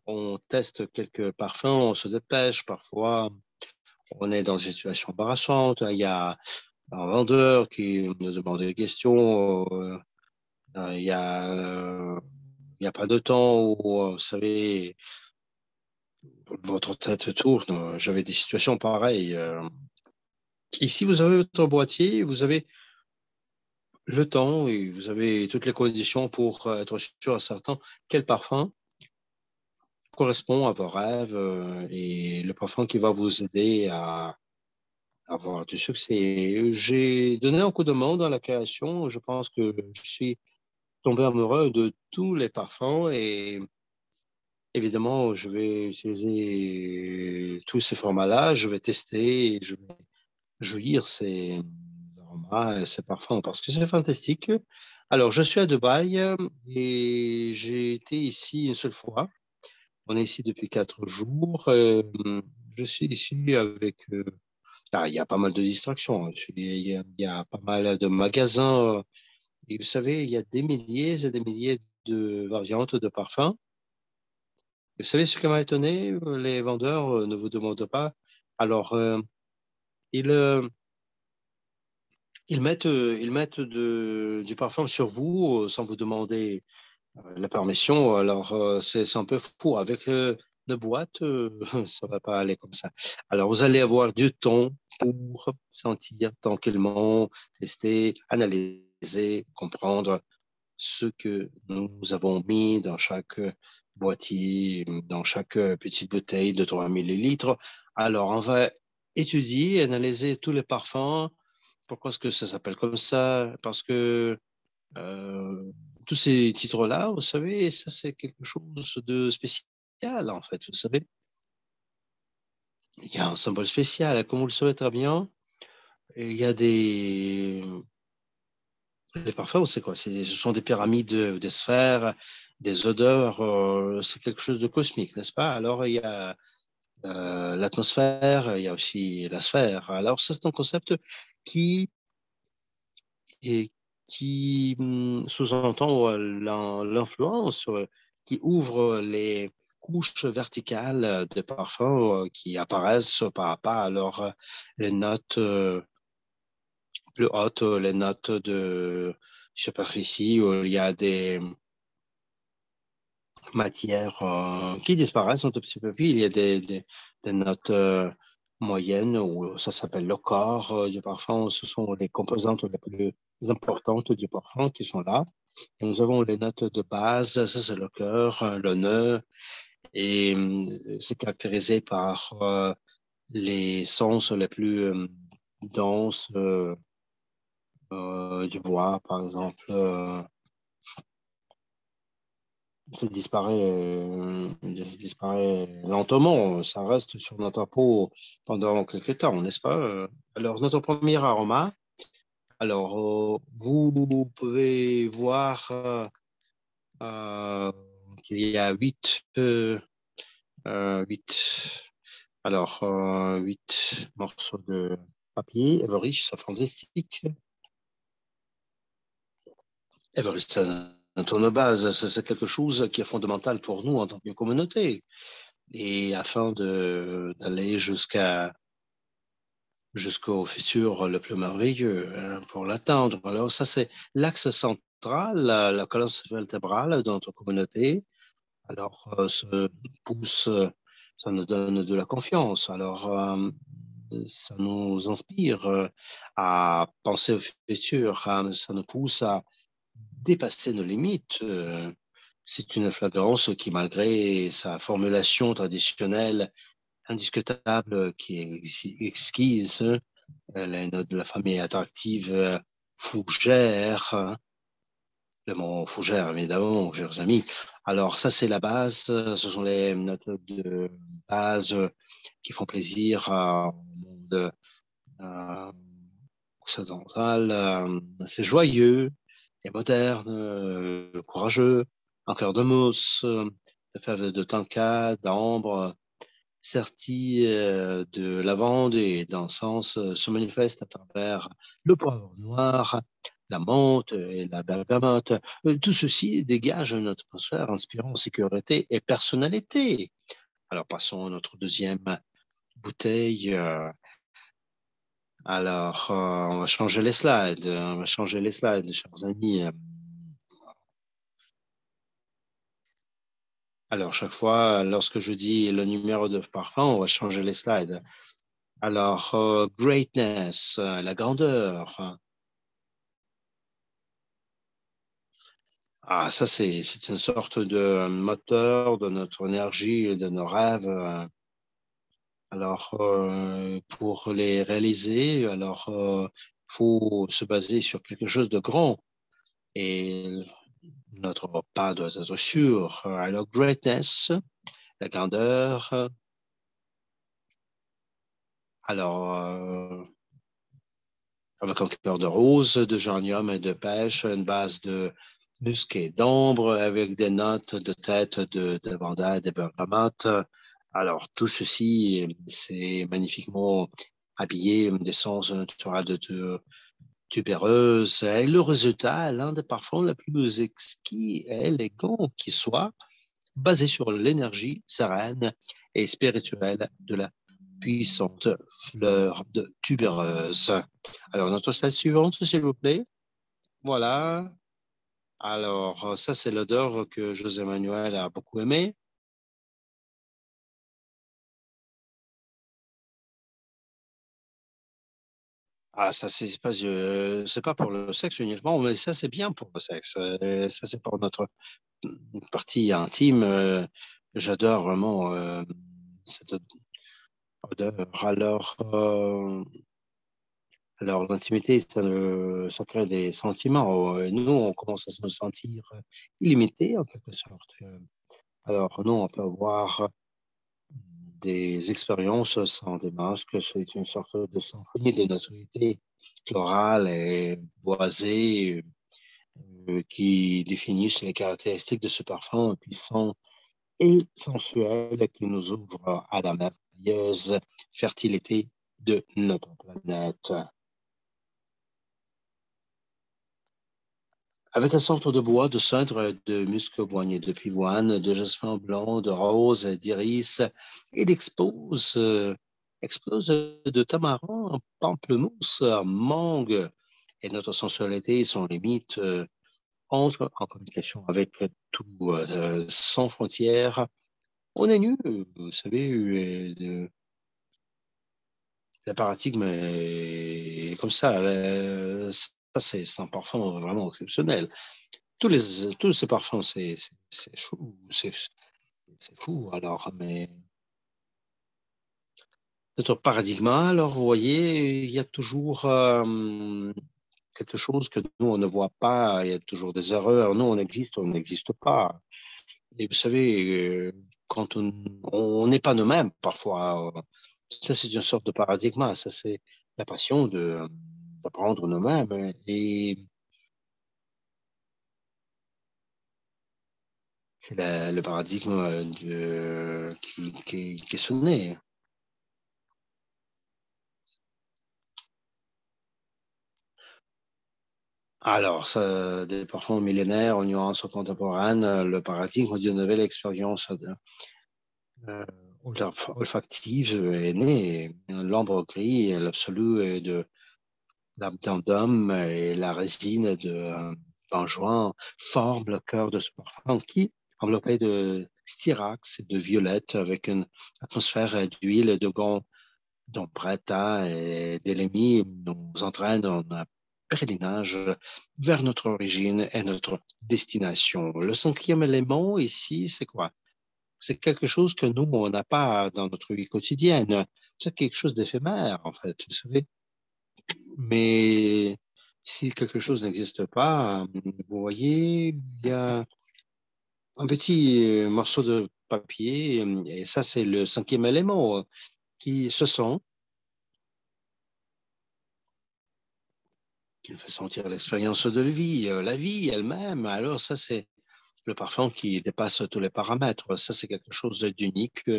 on teste quelques parfums, on se dépêche. Parfois, on est dans une situation embarrassante. Il y a un vendeur qui nous demande des questions. Il y a, il y a pas de temps où, vous savez, votre tête tourne. J'avais des situations pareilles. Ici, vous avez votre boîtier, vous avez le temps et vous avez toutes les conditions pour être sûr et certain quel parfum correspond à vos rêves et le parfum qui va vous aider à avoir du succès. J'ai donné un coup de main dans la création. Je pense que je suis tombé amoureux de tous les parfums et évidemment, je vais utiliser tous ces formats-là. Je vais tester et je vais jouir ces aromas, ces parfums parce que c'est fantastique. Alors, je suis à Dubaï et j'ai été ici une seule fois. On est ici depuis 4 jours. Je suis ici avec il y a pas mal de distractions. Il y a pas mal de magasins. Et vous savez, il y a des milliers et des milliers de variantes de parfums. Vous savez ce qui m'a étonné? Les vendeurs ne vous demandent pas. Alors, ils, euh, ils mettent du parfum sur vous sans vous demander la permission. Alors, c'est un peu fou. Avec une boîte, ça va pas aller comme ça. Alors, vous allez avoir du temps pour sentir tranquillement, tester, analyser, comprendre ce que nous avons mis dans chaque boîtier, dans chaque petite bouteille de 3 millilitres. Alors, on va étudier, analyser tous les parfums. Pourquoi est-ce que ça s'appelle comme ça? Parce que euh, tous ces titres-là, vous savez, ça c'est quelque chose de spécial en fait. Vous savez, il y a un symbole spécial, comme vous le savez très bien. Il y a les parfums, c'est quoi? Ce sont des pyramides, des sphères, des odeurs. C'est quelque chose de cosmique, n'est-ce pas? Alors il y a l'atmosphère, il y a aussi la sphère. Alors ça c'est un concept qui, et qui sous-entend l'influence qui ouvre les couches verticales de parfum qui apparaissent pas à pas. Alors, les notes plus hautes, les notes de superficie, où il y a des matières qui disparaissent un tout petit peu. Puis il y a des notes moyennes, où ça s'appelle le corps du parfum. Ce sont les composantes les plus importantes du parfum qui sont là. Et nous avons les notes de base, ça c'est le cœur, le nœud, et c'est caractérisé par les sens les plus denses du bois, par exemple. Ça disparaît lentement, ça reste sur notre peau pendant quelques temps, n'est-ce pas? Alors, notre premier aroma, alors, vous pouvez voir qu'il y a huit, alors, 8 morceaux de papier. Everich, c'est fantastique. Everich, c'est un tourne-base, c'est quelque chose qui est fondamental pour nous en tant que communauté. Et afin d'aller jusqu'au futur le plus merveilleux pour l'atteindre. Alors ça, c'est l'axe central, la colonne vertébrale de notre communauté. Alors, ce pousse, ça nous donne de la confiance. Alors, ça nous inspire à penser au futur. Ça nous pousse à dépasser nos limites. C'est une flagrance qui, malgré sa formulation traditionnelle, indiscutable, qui est exquise, les notes de la famille attractive, fougère, le mot fougère, évidemment, chers amis. Alors, ça, c'est la base. Ce sont les notes de base qui font plaisir au monde occidental. C'est joyeux et moderne, courageux, un cœur de mousse, de fèves de tonka, d'ambre, serti de lavande et d'encens se manifeste à travers le poivre noir, la menthe et la bergamote. Tout ceci dégage une atmosphère inspirant sécurité et personnalité. Alors passons à notre deuxième bouteille. Alors, on va changer les slides. On va changer les slides, chers amis. Alors, chaque fois, lorsque je dis le numéro de parfum, on va changer les slides. Alors, greatness, la grandeur. Ah, ça, c'est une sorte de moteur de notre énergie et de nos rêves. Alors, pour les réaliser, alors, faut se baser sur quelque chose de grand. Et notre pas doit être sûr. Alors, greatness, la grandeur. Alors, avec un cœur de rose, de géranium et de pêche, une base de musqué d'ambre avec des notes de tête de lavanda et de bergamote. Alors, tout ceci, c'est magnifiquement habillé d'essence naturelle de tubéreuse. Et le résultat, l'un des parfums les plus exquis et élégants qui soit, basé sur l'énergie sereine et spirituelle de la puissante fleur de tubéreuse. Alors, notre slide suivante, s'il vous plaît. Voilà. Alors, ça, c'est l'odeur que José Manuel a beaucoup aimé. Ah, ça, c'est pas pour le sexe uniquement, mais ça, c'est bien pour le sexe. Ça, c'est pour notre partie intime. J'adore vraiment cette odeur. Alors, l'intimité, ça crée des sentiments. Nous, on commence à se sentir illimité, en quelque sorte. Alors, nous, on peut avoir des expériences sans des masques. C'est une sorte de symphonie de naturalité florale et boisée qui définissent les caractéristiques de ce parfum puissant et sensuel qui nous ouvre à la merveilleuse fertilité de notre planète. avec un sorte de bois, de cèdre, de musc boigné, de pivoine, de jasmin blanc, de rose, d'iris. Il expose de tamarin, pamplemousse, mangue. Et notre sensualité, son limite, entre en communication avec tout, sans frontières. On est nu, vous savez, le paradigme est comme ça. Ça, c'est un parfum vraiment exceptionnel. Tous ces parfums, c'est fou, c'est fou. Alors, mais notre paradigme, alors, vous voyez, il y a toujours quelque chose que nous, on ne voit pas. Il y a toujours des erreurs. Nous, on n'existe pas. Et vous savez, quand on n'est pas nous-mêmes, parfois, ça, c'est une sorte de paradigme. Ça, c'est la passion d'apprendre nous-mêmes. Et c'est le paradigme qui est sonné. Alors, ça, des parfums millénaires en nuances contemporaines, le paradigme d'une nouvelle expérience euh, olfactive est né. L'ambre gris, l'absolu de l'addendum et la résine de benjoin forment le cœur de ce parfum qui, enveloppé de styrax et de violette, avec une atmosphère d'huile de gond d'Ombretta et d'Elemi, nous entraîne en un pèlerinage vers notre origine et notre destination. Le cinquième élément ici, c'est quoi? C'est quelque chose que nous, on n'a pas dans notre vie quotidienne. C'est quelque chose d'éphémère, en fait, vous savez. Mais si quelque chose n'existe pas, vous voyez, il y a un petit morceau de papier, et ça, c'est le cinquième élément qui se sent, qui nous fait sentir l'expérience de vie, la vie elle-même. Alors, ça, c'est le parfum qui dépasse tous les paramètres. Ça, c'est quelque chose d'unique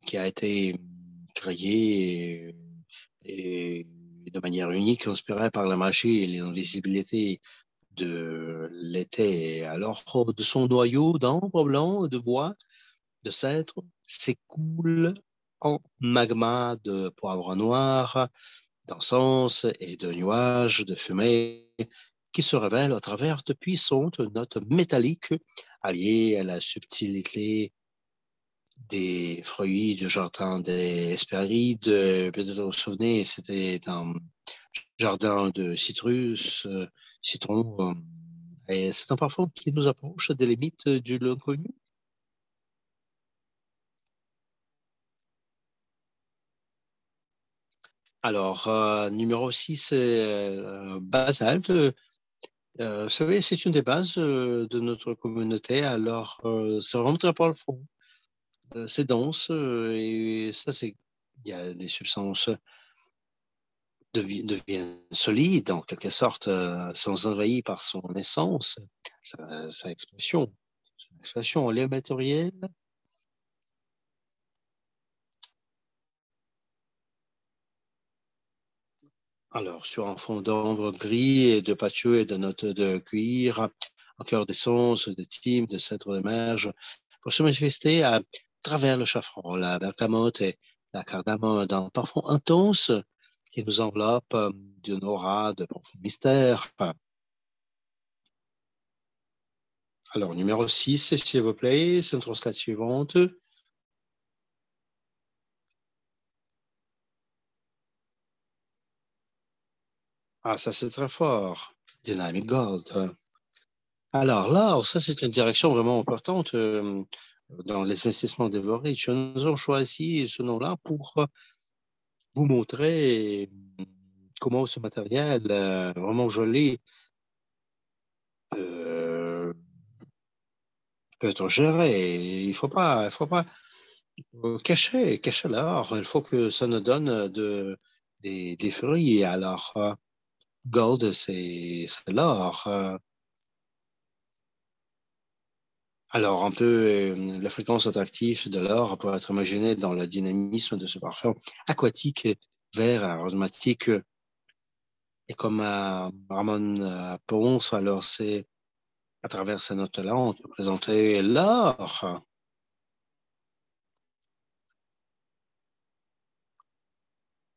qui a été créé et de manière unique, inspiré par la magie et l'invisibilité de l'été. Alors, de son noyau d'ambre blanc, de bois, de cèdre, s'écoule en magma de poivre noir, d'encens et de nuages de fumée qui se révèlent à travers de puissantes notes métalliques alliées à la subtilité des fruits du jardin des Hespérides. Peut-être vous vous souvenez, c'était un jardin de citrus, citron, et c'est un parfum qui nous approche des limites du l'inconnu. Alors, numéro 6, basalte. Vous savez, c'est une des bases de notre communauté. Alors, c'est vraiment très profond. C'est dense et ça, c'est, il y a des substances deviennent solides, en quelque sorte, sont envahies par son essence, sa expression. Son expression, les matériels. Alors, sur un fond d'ombre gris et de patchouli et de notes de cuir, en cœur d'essence, de thym, de cèdre de merge, pour se manifester à travers le chafran, la bergamote et la cardamome d'un parfum intense qui nous enveloppe d'une aura de profond mystère. Alors, numéro 6, s'il vous plaît, c'est une slide suivante. Ah, ça c'est très fort. Dynamic Gold. Alors là, ça c'est une direction vraiment importante dans les investissements d'Everage. Nous avons choisi ce nom-là pour vous montrer comment ce matériel vraiment joli euh, peut être géré. Il faut pas cacher l'or. Il faut que ça nous donne des fruits. Alors, gold, c'est l'or. Alors, un peu la fréquence attractive de l'or peut être imaginée dans le dynamisme de ce parfum aquatique, vert, aromatique, Et comme Ramon Ponce, alors c'est à travers ces notes-là, on peut présenter l'art.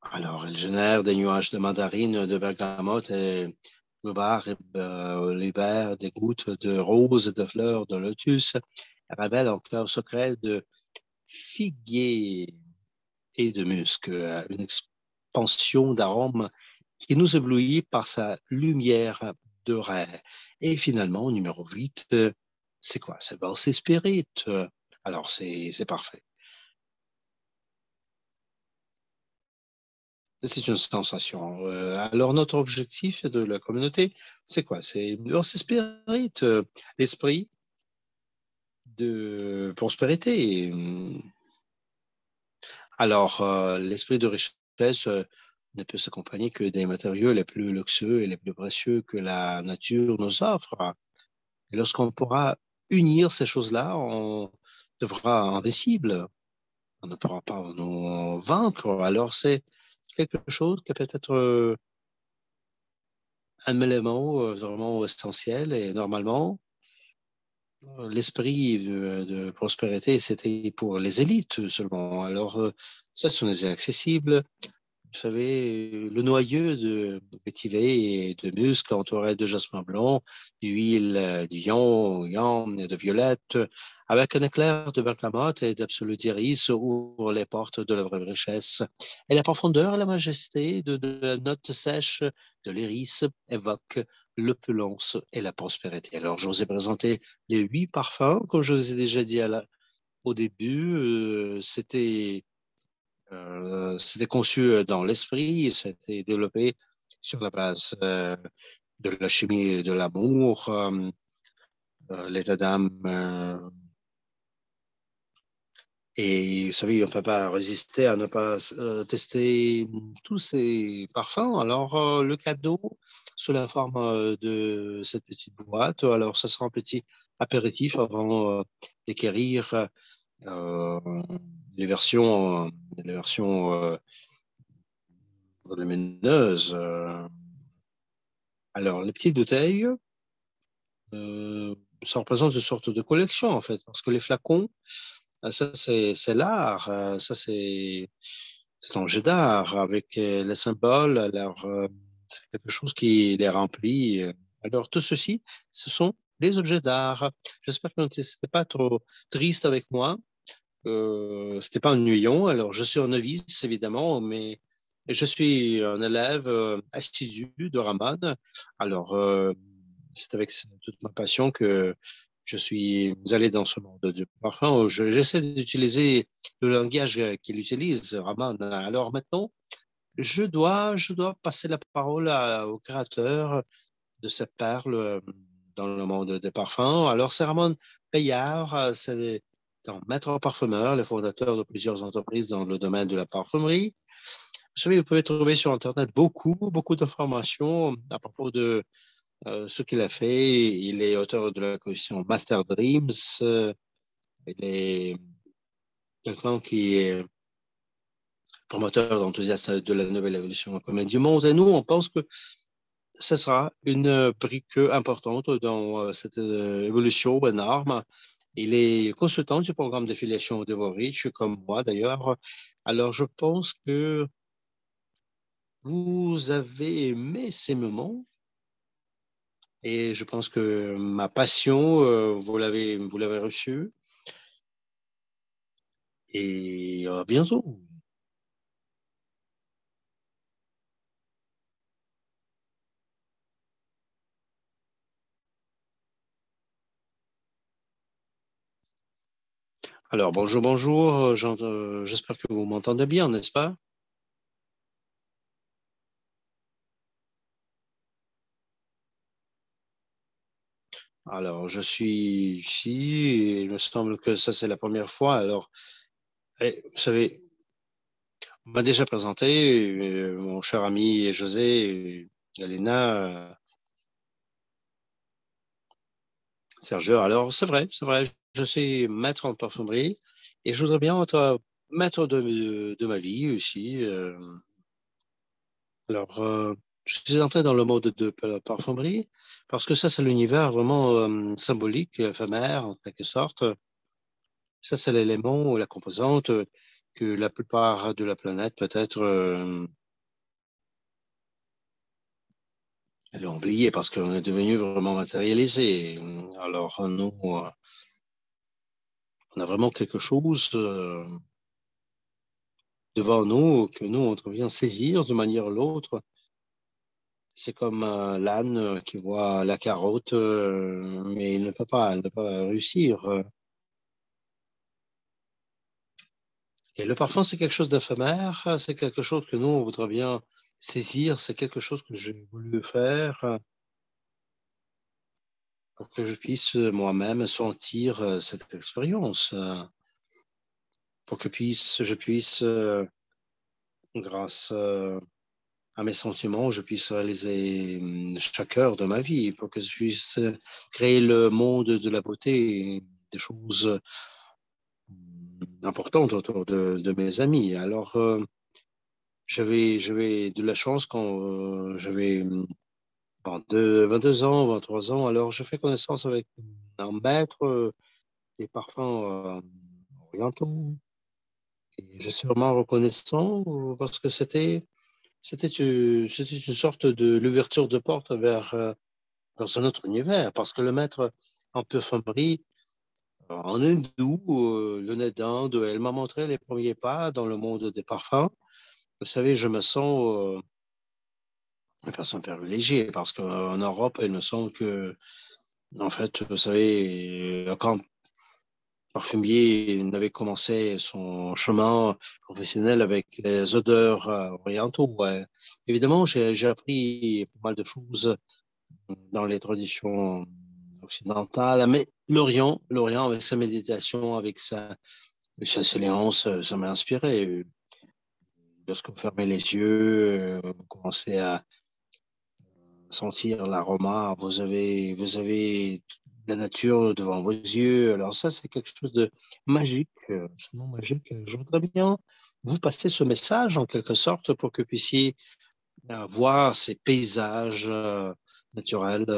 Alors, il génère des nuages de mandarine, de bergamote et rhubarbe, l'hiver, des gouttes de roses et de fleurs de lotus, révèle en cœur secret de figuier et de musc, une expansion d'arômes qui nous éblouit par sa lumière dorée. Et finalement, numéro 8, c'est quoi? C'est Balsy Spirit. Alors, c'est parfait. C'est une sensation. Alors, notre objectif de la communauté, c'est quoi? C'est Balsy Spirit, l'esprit de prospérité. Alors, l'esprit de richesse ne peut s'accompagner que des matériaux les plus luxueux et les plus précieux que la nature nous offre. Et lorsqu'on pourra unir ces choses-là, on devra invincible. On ne pourra pas nous vaincre. Alors, c'est quelque chose qui peut être un élément vraiment essentiel. Et normalement, l'esprit de prospérité, c'était pour les élites seulement. Alors, ça, ce n'est accessible. Vous savez, le noyau de vétiver et de musc entouré de jasmin blanc, d'huile, d'yan et de violette, avec un éclair de bergamote et d'absolu d'iris ouvre les portes de la vraie richesse. Et la profondeur et la majesté de la note sèche de l'iris évoquent l'opulence et la prospérité. Alors, je vous ai présenté les 8 parfums, comme je vous ai déjà dit au début, c'était conçu dans l'esprit, c'était développé sur la base de la chimie de l'amour, l'état d'âme. Et vous savez, on ne peut pas résister à ne pas tester tous ces parfums. Alors, le cadeau, sous la forme de cette petite boîte, alors ça sera un petit apéritif avant d'acquérir euh, les versions, les versions volumineuses. Alors, les petites bouteilles, euh, ça représente une sorte de collection, en fait, parce que les flacons, ça, c'est l'art, ça, c'est un jeu d'art avec les symboles. Alors, c'est quelque chose qui les remplit. Alors, tout ceci, ce sont les objets d'art. J'espère que vous n'étiez pas trop triste avec moi. C'était pas ennuyant. Alors, je suis un novice, évidemment, mais je suis un élève assidu de Raman. Alors, c'est avec toute ma passion que je suis allé dans ce monde du parfum. J'essaie d'utiliser le langage qu'il utilise, Raman. Alors maintenant, je dois passer la parole au créateur de cette perle dans le monde des parfums. Alors, c'est Ramon Payard, c'est un maître parfumeur, le fondateur de plusieurs entreprises dans le domaine de la parfumerie. Vous savez, vous pouvez trouver sur Internet beaucoup d'informations à propos de ce qu'il a fait. Il est auteur de la collection Master Dreams. Il est quelqu'un qui est promoteur enthousiaste de la nouvelle évolution commun du monde. Et nous, on pense que ce sera une brique importante dans cette évolution énorme. Il est consultant du programme d'affiliation d'Everreach, comme moi d'ailleurs. Alors, je pense que vous avez aimé ces moments et je pense que ma passion, vous l'avez reçue et à bientôt. Alors, bonjour, j'espère que vous m'entendez bien, n'est-ce pas? Alors, je suis ici et il me semble que ça, c'est la première fois. Alors, vous savez, on m'a déjà présenté mon cher ami José, Galena, Sergio. Alors, c'est vrai, je suis maître en parfumerie et je voudrais bien être maître de ma vie aussi. Alors, Je suis entré dans le mode de parfumerie parce que ça, c'est l'univers vraiment symbolique, éphémère, en quelque sorte. Ça, c'est l'élément ou la composante que la plupart de la planète, peut-être, elle a oublié parce qu'on est devenu vraiment matérialisé. Alors, nous, on a vraiment quelque chose devant nous que nous, on devient saisir d'une manière ou l'autre. C'est comme l'âne qui voit la carotte, mais il ne peut pas réussir. Et le parfum, c'est quelque chose d'éphémère, c'est quelque chose que nous, on voudrait bien saisir, c'est quelque chose que j'ai voulu faire pour que je puisse moi-même sentir cette expérience, pour que je puisse, grâce à mes sentiments, je puisse réaliser chaque heure de ma vie, pour que je puisse créer le monde de la beauté, des choses importantes autour de mes amis. Alors, j'avais de la chance quand j'avais bon, 22 ans, 23 ans. Alors, je fais connaissance avec un maître des parfums orientaux. Et je suis vraiment reconnaissant parce que c'était une sorte de l'ouverture de porte vers dans un autre univers. Parce que le maître en parfumerie, en hindou, le nez d'Inde, elle m'a montré les premiers pas dans le monde des parfums. Vous savez, je me sens une personne privilégiée parce qu'en Europe, il me semble que, en fait, vous savez, quand parfumier n'avait commencé son chemin professionnel avec les odeurs orientaux, ouais. Évidemment, j'ai appris pas mal de choses dans les traditions occidentales, mais l'Orient avec sa méditation, avec sa silence, ça m'a inspiré. Lorsque vous fermez les yeux, vous commencez à sentir l'aroma, vous avez la nature devant vos yeux. Alors ça, c'est quelque chose de magique, absolument magique. Je voudrais bien vous passer ce message en quelque sorte pour que vous puissiez voir ces paysages naturels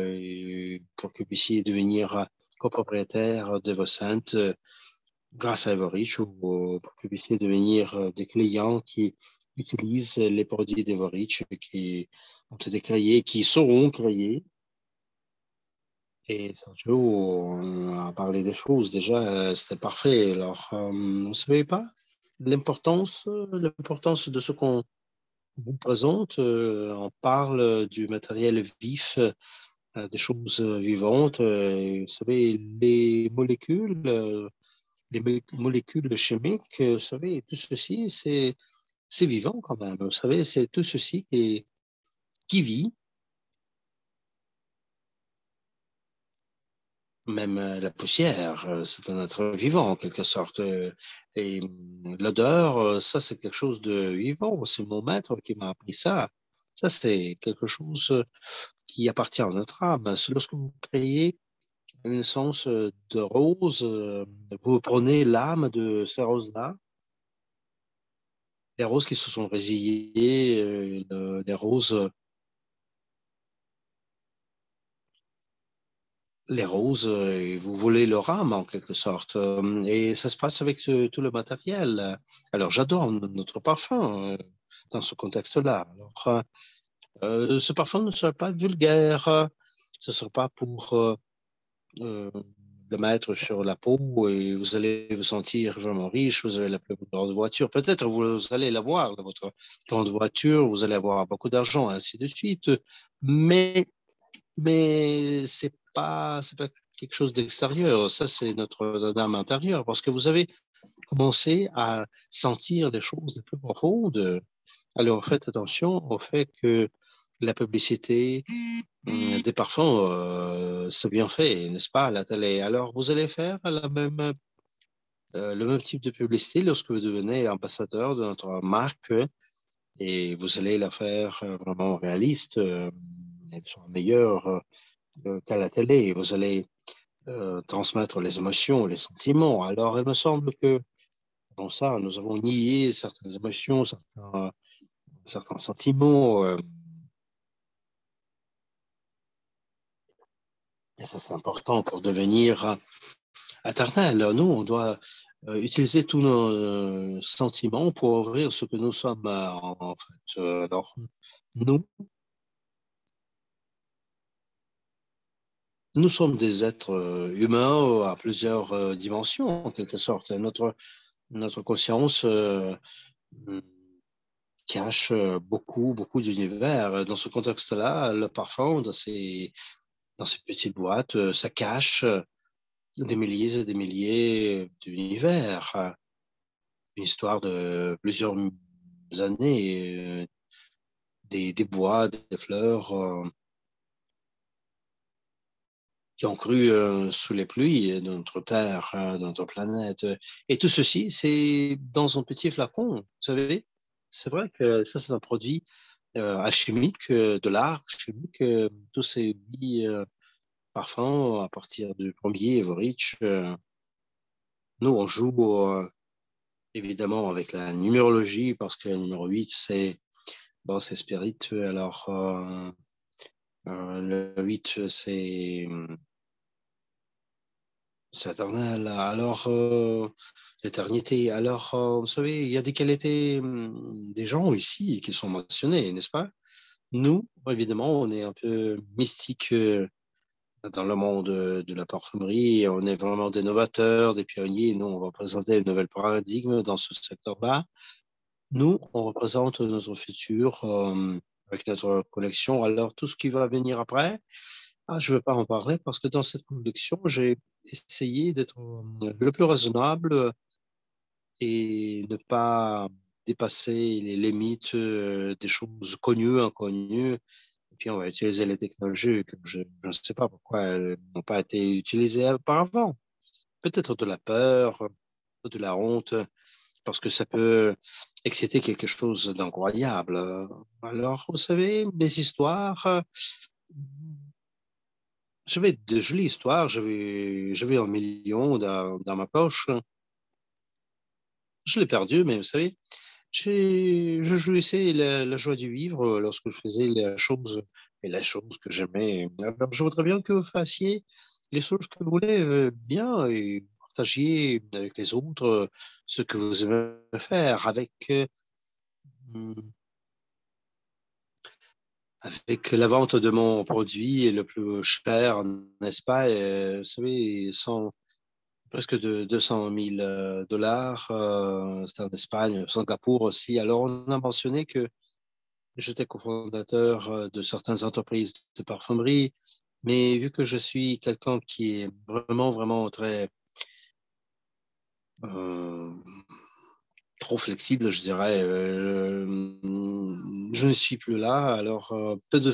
et pour que vous puissiez devenir copropriétaire de vos scents grâce à Everreach ou pour que vous puissiez devenir des clients qui utilisent les produits d'Everreach qui ont été créés, qui seront créés. Et Sergio, on a parlé des choses déjà, c'était parfait. Alors, vous ne savez pas l'importance de ce qu'on vous présente. On parle du matériel vif, des choses vivantes. Vous savez, les molécules chimiques, vous savez, tout ceci, c'est vivant quand même. Vous savez, c'est tout ceci qui vit, même la poussière, c'est un être vivant en quelque sorte. Et l'odeur, ça, c'est quelque chose de vivant. C'est mon maître qui m'a appris ça. Ça, c'est quelque chose qui appartient à notre âme. C'est lorsque vous créez une essence de rose, vous prenez l'âme de ces roses-là, les roses qui se sont résillées, les roses et vous volez leur âme en quelque sorte. Et ça se passe avec tout le matériel. Alors j'adore notre parfum dans ce contexte-là. Alors, ce parfum ne sera pas vulgaire. Ce ne sera pas pour euh, le mettre sur la peau et vous allez vous sentir vraiment riche. Vous avez la plus grande voiture. Peut-être vous allez l'avoir, votre grande voiture. Vous allez avoir beaucoup d'argent, ainsi de suite. Mais c'est pas quelque chose d'extérieur. Ça, c'est notre âme intérieure parce que vous avez commencé à sentir les choses les plus profondes. Alors, faites attention au fait que la publicité des parfums, c'est bien fait, n'est-ce pas, à la télé. Alors, vous allez faire le même type de publicité lorsque vous devenez ambassadeur de notre marque et vous allez la faire vraiment réaliste. Elles sont meilleures qu'à la télé. Vous allez transmettre les émotions, les sentiments. Alors, il me semble que dans ça, nous avons nié certaines émotions, certains sentiments. Et ça, c'est important pour devenir éternel. Nous, on doit utiliser tous nos sentiments pour ouvrir ce que nous sommes, en fait. Alors, nous, nous sommes des êtres humains à plusieurs dimensions, en quelque sorte. Notre conscience cache beaucoup, beaucoup d'univers. Dans ce contexte-là, le parfum, dans ces petites boîtes, ça cache des milliers et des milliers d'univers. Une histoire de plusieurs années, des bois, des fleurs qui ont cru sous les pluies de notre Terre, de notre planète. Et tout ceci, c'est dans un petit flacon, vous savez. C'est vrai que ça, c'est un produit alchimique, de l'art chimique, tous ces 8 parfums à partir du premier Everich. Nous, on joue évidemment avec la numérologie parce que le numéro 8, c'est bon, c'est spirit. Alors, le 8, c'est éternel. Alors, l'éternité. Alors, vous savez, il y a des qualités des gens ici qui sont mentionnés, n'est-ce pas? Nous, évidemment, on est un peu mystique dans le monde de la parfumerie. On est vraiment des novateurs, des pionniers. Nous, on va présenter un nouvel paradigme dans ce secteur-là. Nous, on représente notre futur avec notre collection. Alors, tout ce qui va venir après, je ne veux pas en parler parce que dans cette collection, j'ai essayé d'être le plus raisonnable et ne pas dépasser les limites des choses connues, inconnues. Et puis, on va utiliser les technologies que je ne sais pas pourquoi elles n'ont pas été utilisées auparavant. Peut-être de la peur, de la honte, parce que ça peut exciter quelque chose d'incroyable. Alors, vous savez, mes histoires, j'avais de jolies histoires, j'avais 1 million dans ma poche. Je l'ai perdu, mais vous savez, je jouissais la joie du vivre lorsque je faisais les choses que j'aimais. Alors, je voudrais bien que vous fassiez les choses que vous voulez bien et partagiez avec les autres ce que vous aimez faire avec la vente de mon produit le plus cher, n'est-ce pas? Vous savez, presque de 200 000 dollars. C'était en Espagne, Singapour aussi. Alors, on a mentionné que j'étais cofondateur de certaines entreprises de parfumerie, mais vu que je suis quelqu'un qui est vraiment, vraiment très, euh, trop flexible, je dirais, je ne suis plus là. Alors, peu de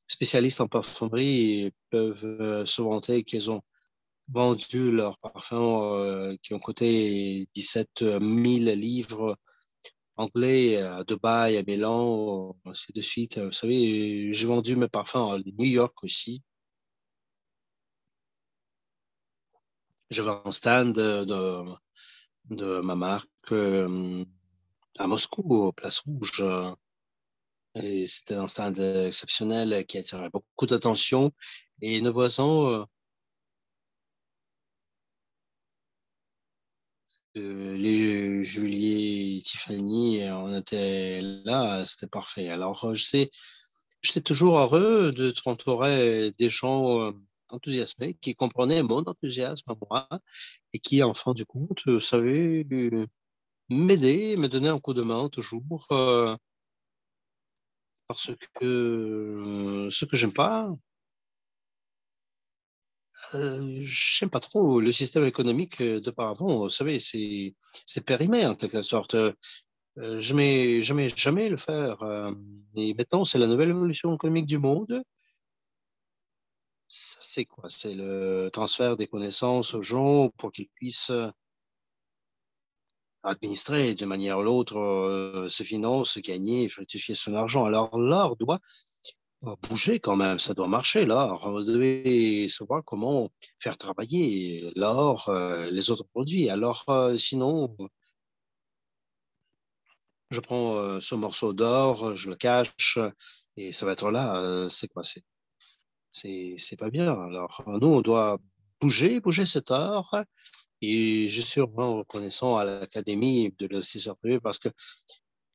spécialistes en parfumerie peuvent se vanter qu'ils ont vendu leurs parfums qui ont coûté 17 000 livres anglais à Dubaï, à Milan, ainsi de suite. Vous savez, j'ai vendu mes parfums à New York aussi. J'avais un stand de ma marque à Moscou, Place Rouge. Et c'était un stand exceptionnel qui attirait beaucoup d'attention. Et nos voisins, les Juliet et Tiffany, on était là, c'était parfait. Alors, j'étais toujours heureux de entouré des gens enthousiasmés qui comprenaient mon enthousiasme à moi et qui, en fin du compte, savaient m'aider, me donner un coup de main toujours parce que ce que j'aime pas trop le système économique d'auparavant. Vous savez, c'est périmé en quelque sorte. Jamais le faire. Et maintenant, c'est la nouvelle évolution économique du monde. Ça, c'est quoi? C'est le transfert des connaissances aux gens pour qu'ils puissent administrer d'une manière ou l'autre ses finances, gagner, fructifier son argent. Alors l'or doit bouger quand même, ça doit marcher l'or. Vous devez savoir comment faire travailler l'or, les autres produits. Alors sinon, je prends ce morceau d'or, je le cache et ça va être là. C'est quoi? c'est pas bien. Alors, nous, on doit bouger cette heure. Et je suis vraiment reconnaissant à l'Académie de l'investisseur privé parce que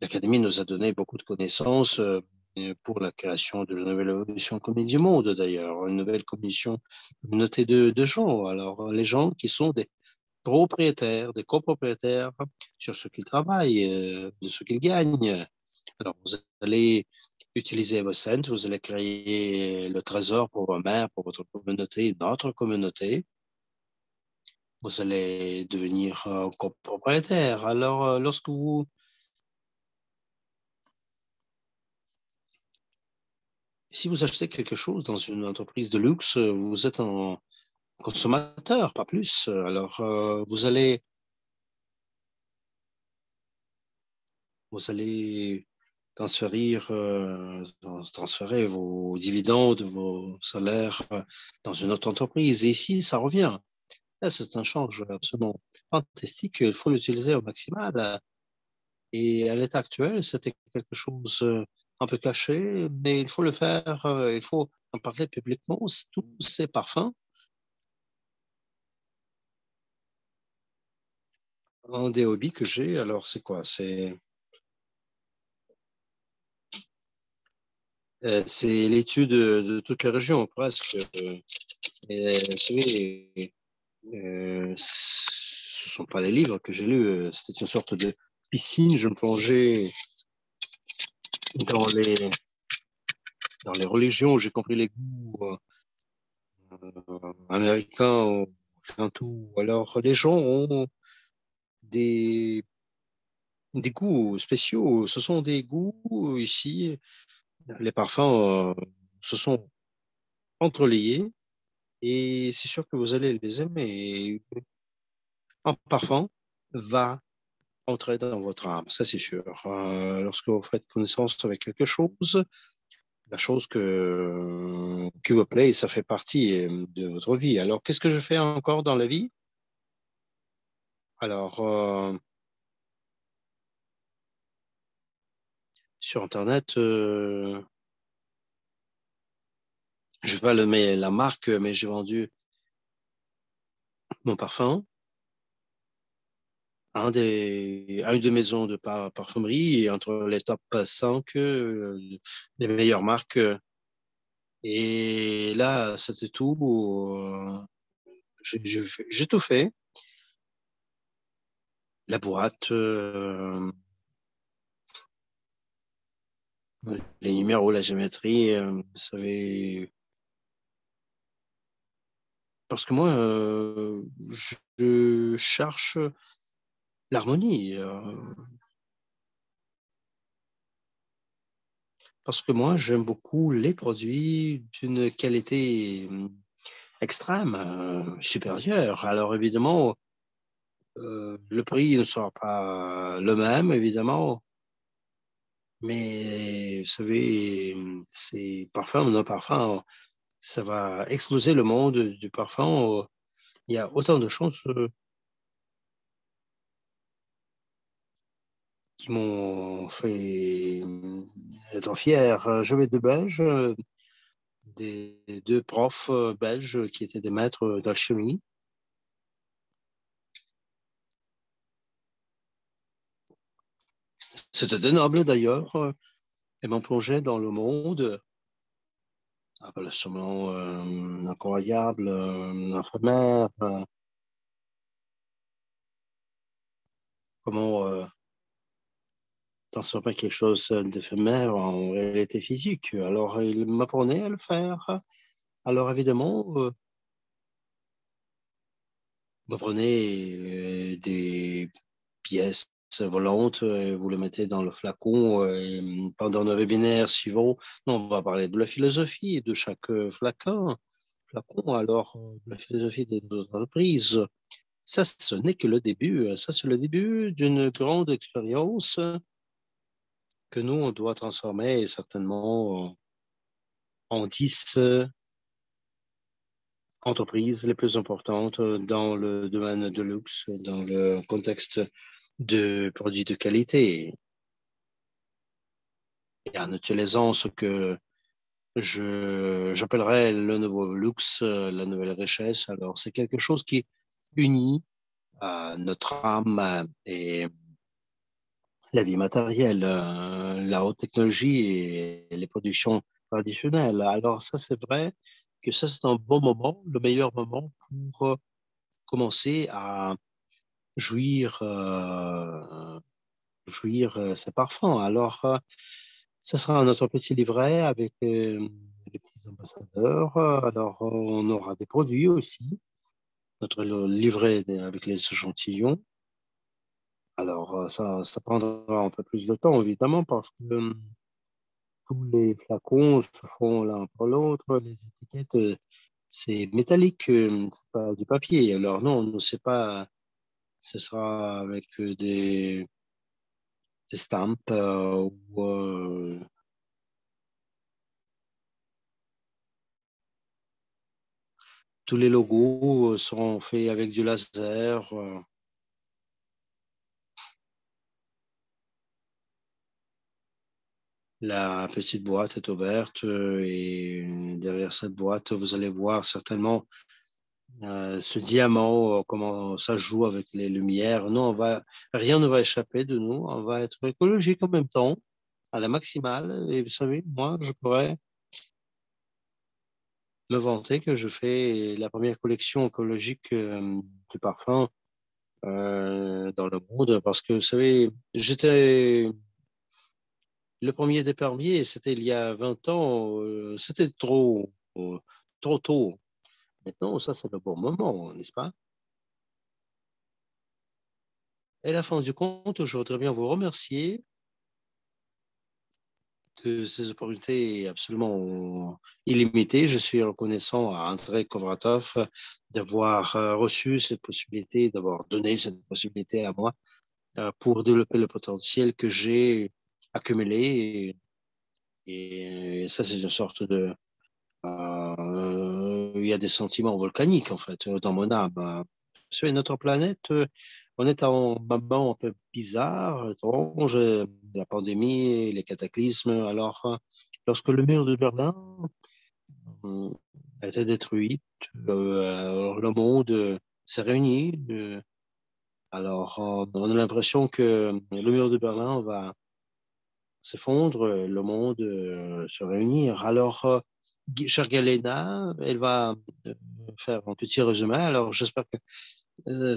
l'Académie nous a donné beaucoup de connaissances pour la création de la nouvelle évolution communiste du monde, d'ailleurs, une nouvelle communauté de gens. Alors, les gens qui sont des propriétaires, des copropriétaires sur ce qu'ils travaillent, de ce qu'ils gagnent. Alors, vous allez utiliser vos cents, vous allez créer le trésor pour vos mères, pour votre communauté, notre communauté. Vous allez devenir copropriétaire. Alors, si vous achetez quelque chose dans une entreprise de luxe, vous êtes un consommateur, pas plus. Alors, vous allez transférer vos dividendes, vos salaires dans une autre entreprise. Et ici, ça revient. Là, c'est un change absolument fantastique. Il faut l'utiliser au maximal. Et à l'état actuel, c'était quelque chose un peu caché, mais il faut le faire, il faut en parler publiquement. Tous ces parfums, un des hobbies que j'ai, alors c'est quoi? C'est l'étude de toutes les régions, presque. Et, vous savez, ce ne sont pas les livres que j'ai lus, c'était une sorte de piscine. Je me plongeais dans dans les religions, j'ai compris les goûts américains, en tout. Alors, les gens ont des, des goûts spéciaux. Ce sont des goûts ici. Les parfums se sont entreliés et c'est sûr que vous allez les aimer. Et un parfum va entrer dans votre âme, ça c'est sûr. Lorsque vous faites connaissance avec quelque chose, la chose qui vous plaît, ça fait partie de votre vie. Alors, qu'est-ce que je fais encore dans la vie? Alors, sur Internet, je ne vais pas nommer la marque, mais j'ai vendu mon parfum à une des maisons de parfumerie entre les top 5 des meilleures marques. Et là, c'était tout. J'ai tout fait. La boîte, les numéros, la géométrie, vous savez. Parce que moi, je cherche l'harmonie. Parce que moi, j'aime beaucoup les produits d'une qualité extrême, supérieure. Alors évidemment, le prix ne sera pas le même, évidemment, mais vous savez, ces parfums, nos parfums, ça va exploser le monde du parfum. Il y a autant de choses qui m'ont fait être fier. J'avais deux Belges, des deux profs belges qui étaient des maîtres d'alchimie. C'était des nobles d'ailleurs, et m'ont plongé dans le monde absolument incroyable, éphémère, comment transformer quelque chose d'éphémère en réalité physique. Alors, il m'apprenait à le faire. Alors, évidemment, vous prenez des pièces volantes, vous le mettez dans le flacon et pendant nos webinaires suivants, on va parler de la philosophie de chaque flacon, alors de la philosophie de nos entreprises. Ça, ce n'est que le début. Ça, c'est le début d'une grande expérience que nous, on doit transformer certainement en 10 entreprises les plus importantes dans le domaine de luxe, dans le contexte de produits de qualité. Et en utilisant ce que j'appellerais le nouveau luxe, la nouvelle richesse. Alors, c'est quelque chose qui unit notre âme et la vie matérielle, la haute technologie et les productions traditionnelles. Alors, ça, c'est vrai que ça, c'est un bon moment, le meilleur moment pour commencer à jouir, ces parfums. Alors, ce sera notre petit livret avec les petits ambassadeurs. Alors, on aura des produits aussi, notre livret avec les échantillons. Alors, ça prendra un peu plus de temps, évidemment, parce que tous les flacons se font l'un pour l'autre. Les étiquettes, c'est métallique, c'est pas du papier. Alors, non, on ne sait pas, ce sera avec des stamps ou tous les logos seront faits avec du laser. La petite boîte est ouverte et derrière cette boîte, vous allez voir certainement ce diamant, comment ça joue avec les lumières. Non, rien ne va échapper de nous. On va être écologique en même temps, à la maximale. Et vous savez, moi, je pourrais me vanter que je fais la première collection écologique du parfum dans le monde parce que, vous savez, j'étais le premier des premiers, c'était il y a 20 ans, c'était trop tôt. Maintenant, ça, c'est le bon moment, n'est-ce pas? Et à la fin du compte, je voudrais bien vous remercier de ces opportunités absolument illimitées. Je suis reconnaissant à André Kovratov d'avoir reçu cette possibilité, d'avoir donné cette possibilité à moi pour développer le potentiel que j'ai accumulé. Et ça, c'est une sorte de... il y a des sentiments volcaniques, en fait, dans mon âme. Sur notre planète, on est en moment un peu bizarre, étrange, la pandémie, les cataclysmes. Alors, lorsque le mur de Berlin euh, a été détruit, alors le monde s'est réuni. Alors, on a l'impression que le mur de Berlin va s'effondre, le monde se réunir. Alors, chère Galena, elle va euh, faire un petit résumé. Alors, j'espère que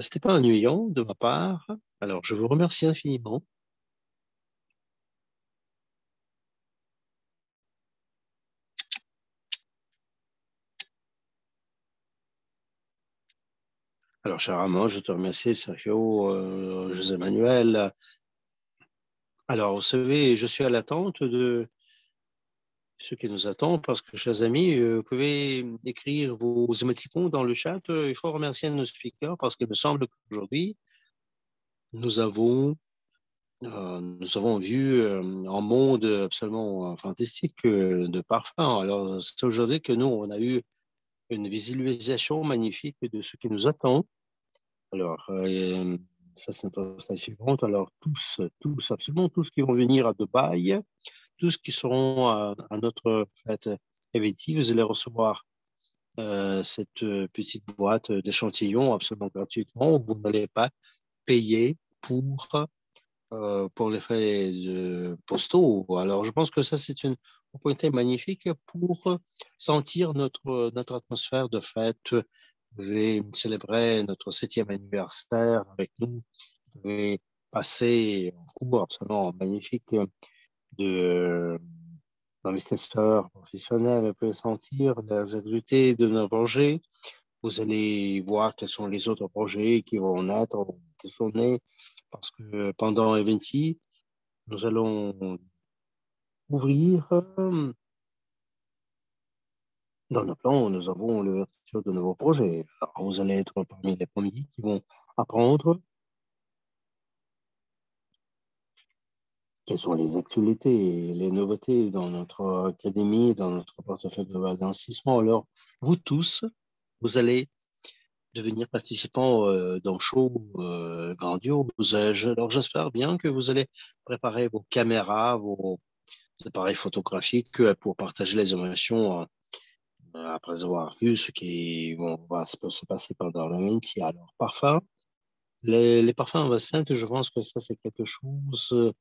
c'était pas ennuyant de ma part. Alors, je vous remercie infiniment. Alors, cher Armand, je te remercie, Sergio, José Manuel. Alors, vous savez, je suis à l'attente de ce qui nous attend parce que, chers amis, vous pouvez écrire vos émoticônes dans le chat. Il faut remercier nos speakers parce qu'il me semble qu'aujourd'hui, nous avons nous avons vu un monde absolument fantastique de parfums. Alors, c'est aujourd'hui que nous, on a eu une visualisation magnifique de ce qui nous attend. Alors, ça, c'est la suivante. Alors, absolument tous qui vont venir à Dubaï, tous qui seront à notre fête effective, vous allez recevoir cette petite boîte d'échantillons absolument gratuitement. Vous n'allez pas payer pour les frais postaux. Alors, je pense que ça, c'est une opportunité magnifique pour sentir notre atmosphère de fête. Vous devez célébrer notre 7e anniversaire avec nous. Vous devez passer un cours absolument magnifique de d'investisseurs professionnels. Vous pouvez sentir les habiletés de nos projets. Vous allez voir quels sont les autres projets qui vont naître, qui sont nés, parce que pendant Eventi, nous allons ouvrir dans nos plans, nous avons l'ouverture de nouveaux projets. Alors, vous allez être parmi les premiers qui vont apprendre quelles sont les actualités et les nouveautés dans notre académie, dans notre portefeuille global d'investissement. Alors, vous tous, vous allez devenir participants d'un show grandiose. Alors, j'espère bien que vous allez préparer vos caméras, appareils photographiques pour partager les émotions après avoir vu ce qui va se passer pendant la métier. Alors, parfum, les parfums en vasectomie, je pense que ça, c'est quelque chose,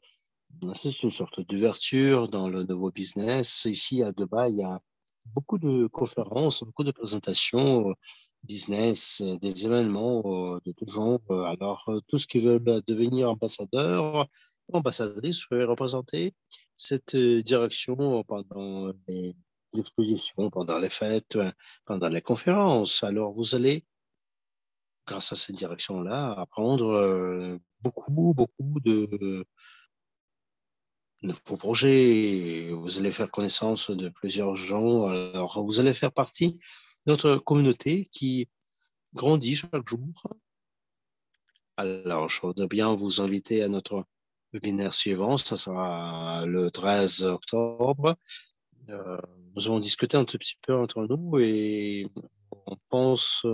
c'est une sorte d'ouverture dans le nouveau business. Ici, à Dubaï, il y a beaucoup de conférences, beaucoup de présentations business, des événements de tout genre. Alors, tous qui veulent devenir ambassadeurs, ambassadrices, peuvent représenter cette direction pendant les expositions, pendant les fêtes, pendant les conférences. Alors, vous allez, grâce à cette direction-là, apprendre beaucoup de nouveaux projets. Vous allez faire connaissance de plusieurs gens. Alors, vous allez faire partie de notre communauté qui grandit chaque jour. Alors, je voudrais bien vous inviter à notre webinaire suivant. Ça sera le 13 octobre. Euh, Nous allons discuter un tout petit peu entre nous et on pense,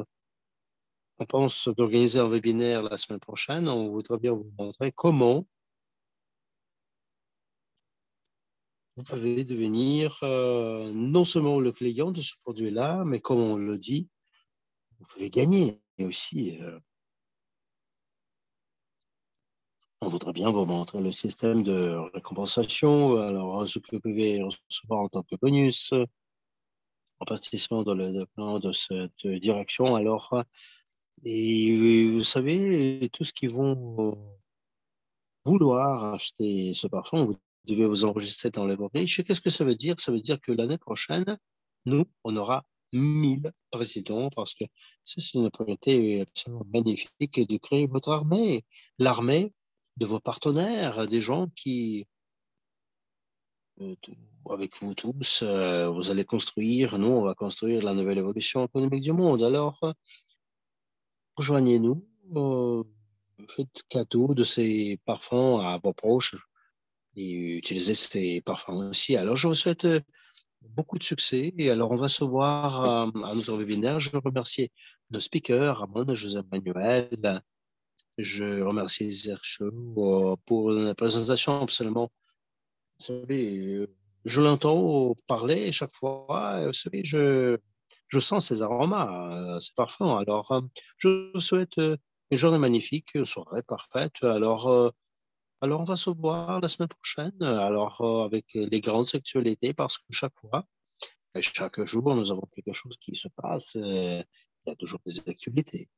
on pense d'organiser un webinaire la semaine prochaine. On voudrait bien vous montrer comment vous pouvez devenir non seulement le client de ce produit-là, mais comme on le dit, vous pouvez gagner aussi. On voudrait bien vous montrer le système de récompensation, alors ce que vous pouvez recevoir en tant que bonus, en participant dans le développement de cette direction. Alors, et vous savez, tous qui vont vouloir acheter ce parfum, vous devez vous enregistrer dans les riches. Qu'est-ce que ça veut dire? Ça veut dire que l'année prochaine, nous, on aura 1000 présidents parce que c'est une opportunité absolument magnifique de créer votre armée, l'armée de vos partenaires, des gens qui, euh, avec vous tous, vous allez construire, nous, on va construire la nouvelle évolution économique du monde. Alors, rejoignez-nous, faites cadeau de ces parfums à vos proches et utilisez ces parfums aussi. Alors, je vous souhaite beaucoup de succès. Et alors, on va se voir à notre webinaire. Je remercie nos speakers, Ramon, José Manuel. Je remercie Zercho pour la présentation absolument. Vous savez, je l'entends parler chaque fois. Vous savez, je sens ces aromas, ces parfums. Alors, je vous souhaite une journée magnifique, une soirée parfaite. Alors, on va se voir la semaine prochaine. Alors, avec les grandes sexualités, parce que chaque fois, et chaque jour, nous avons quelque chose qui se passe. Il y a toujours des actualités.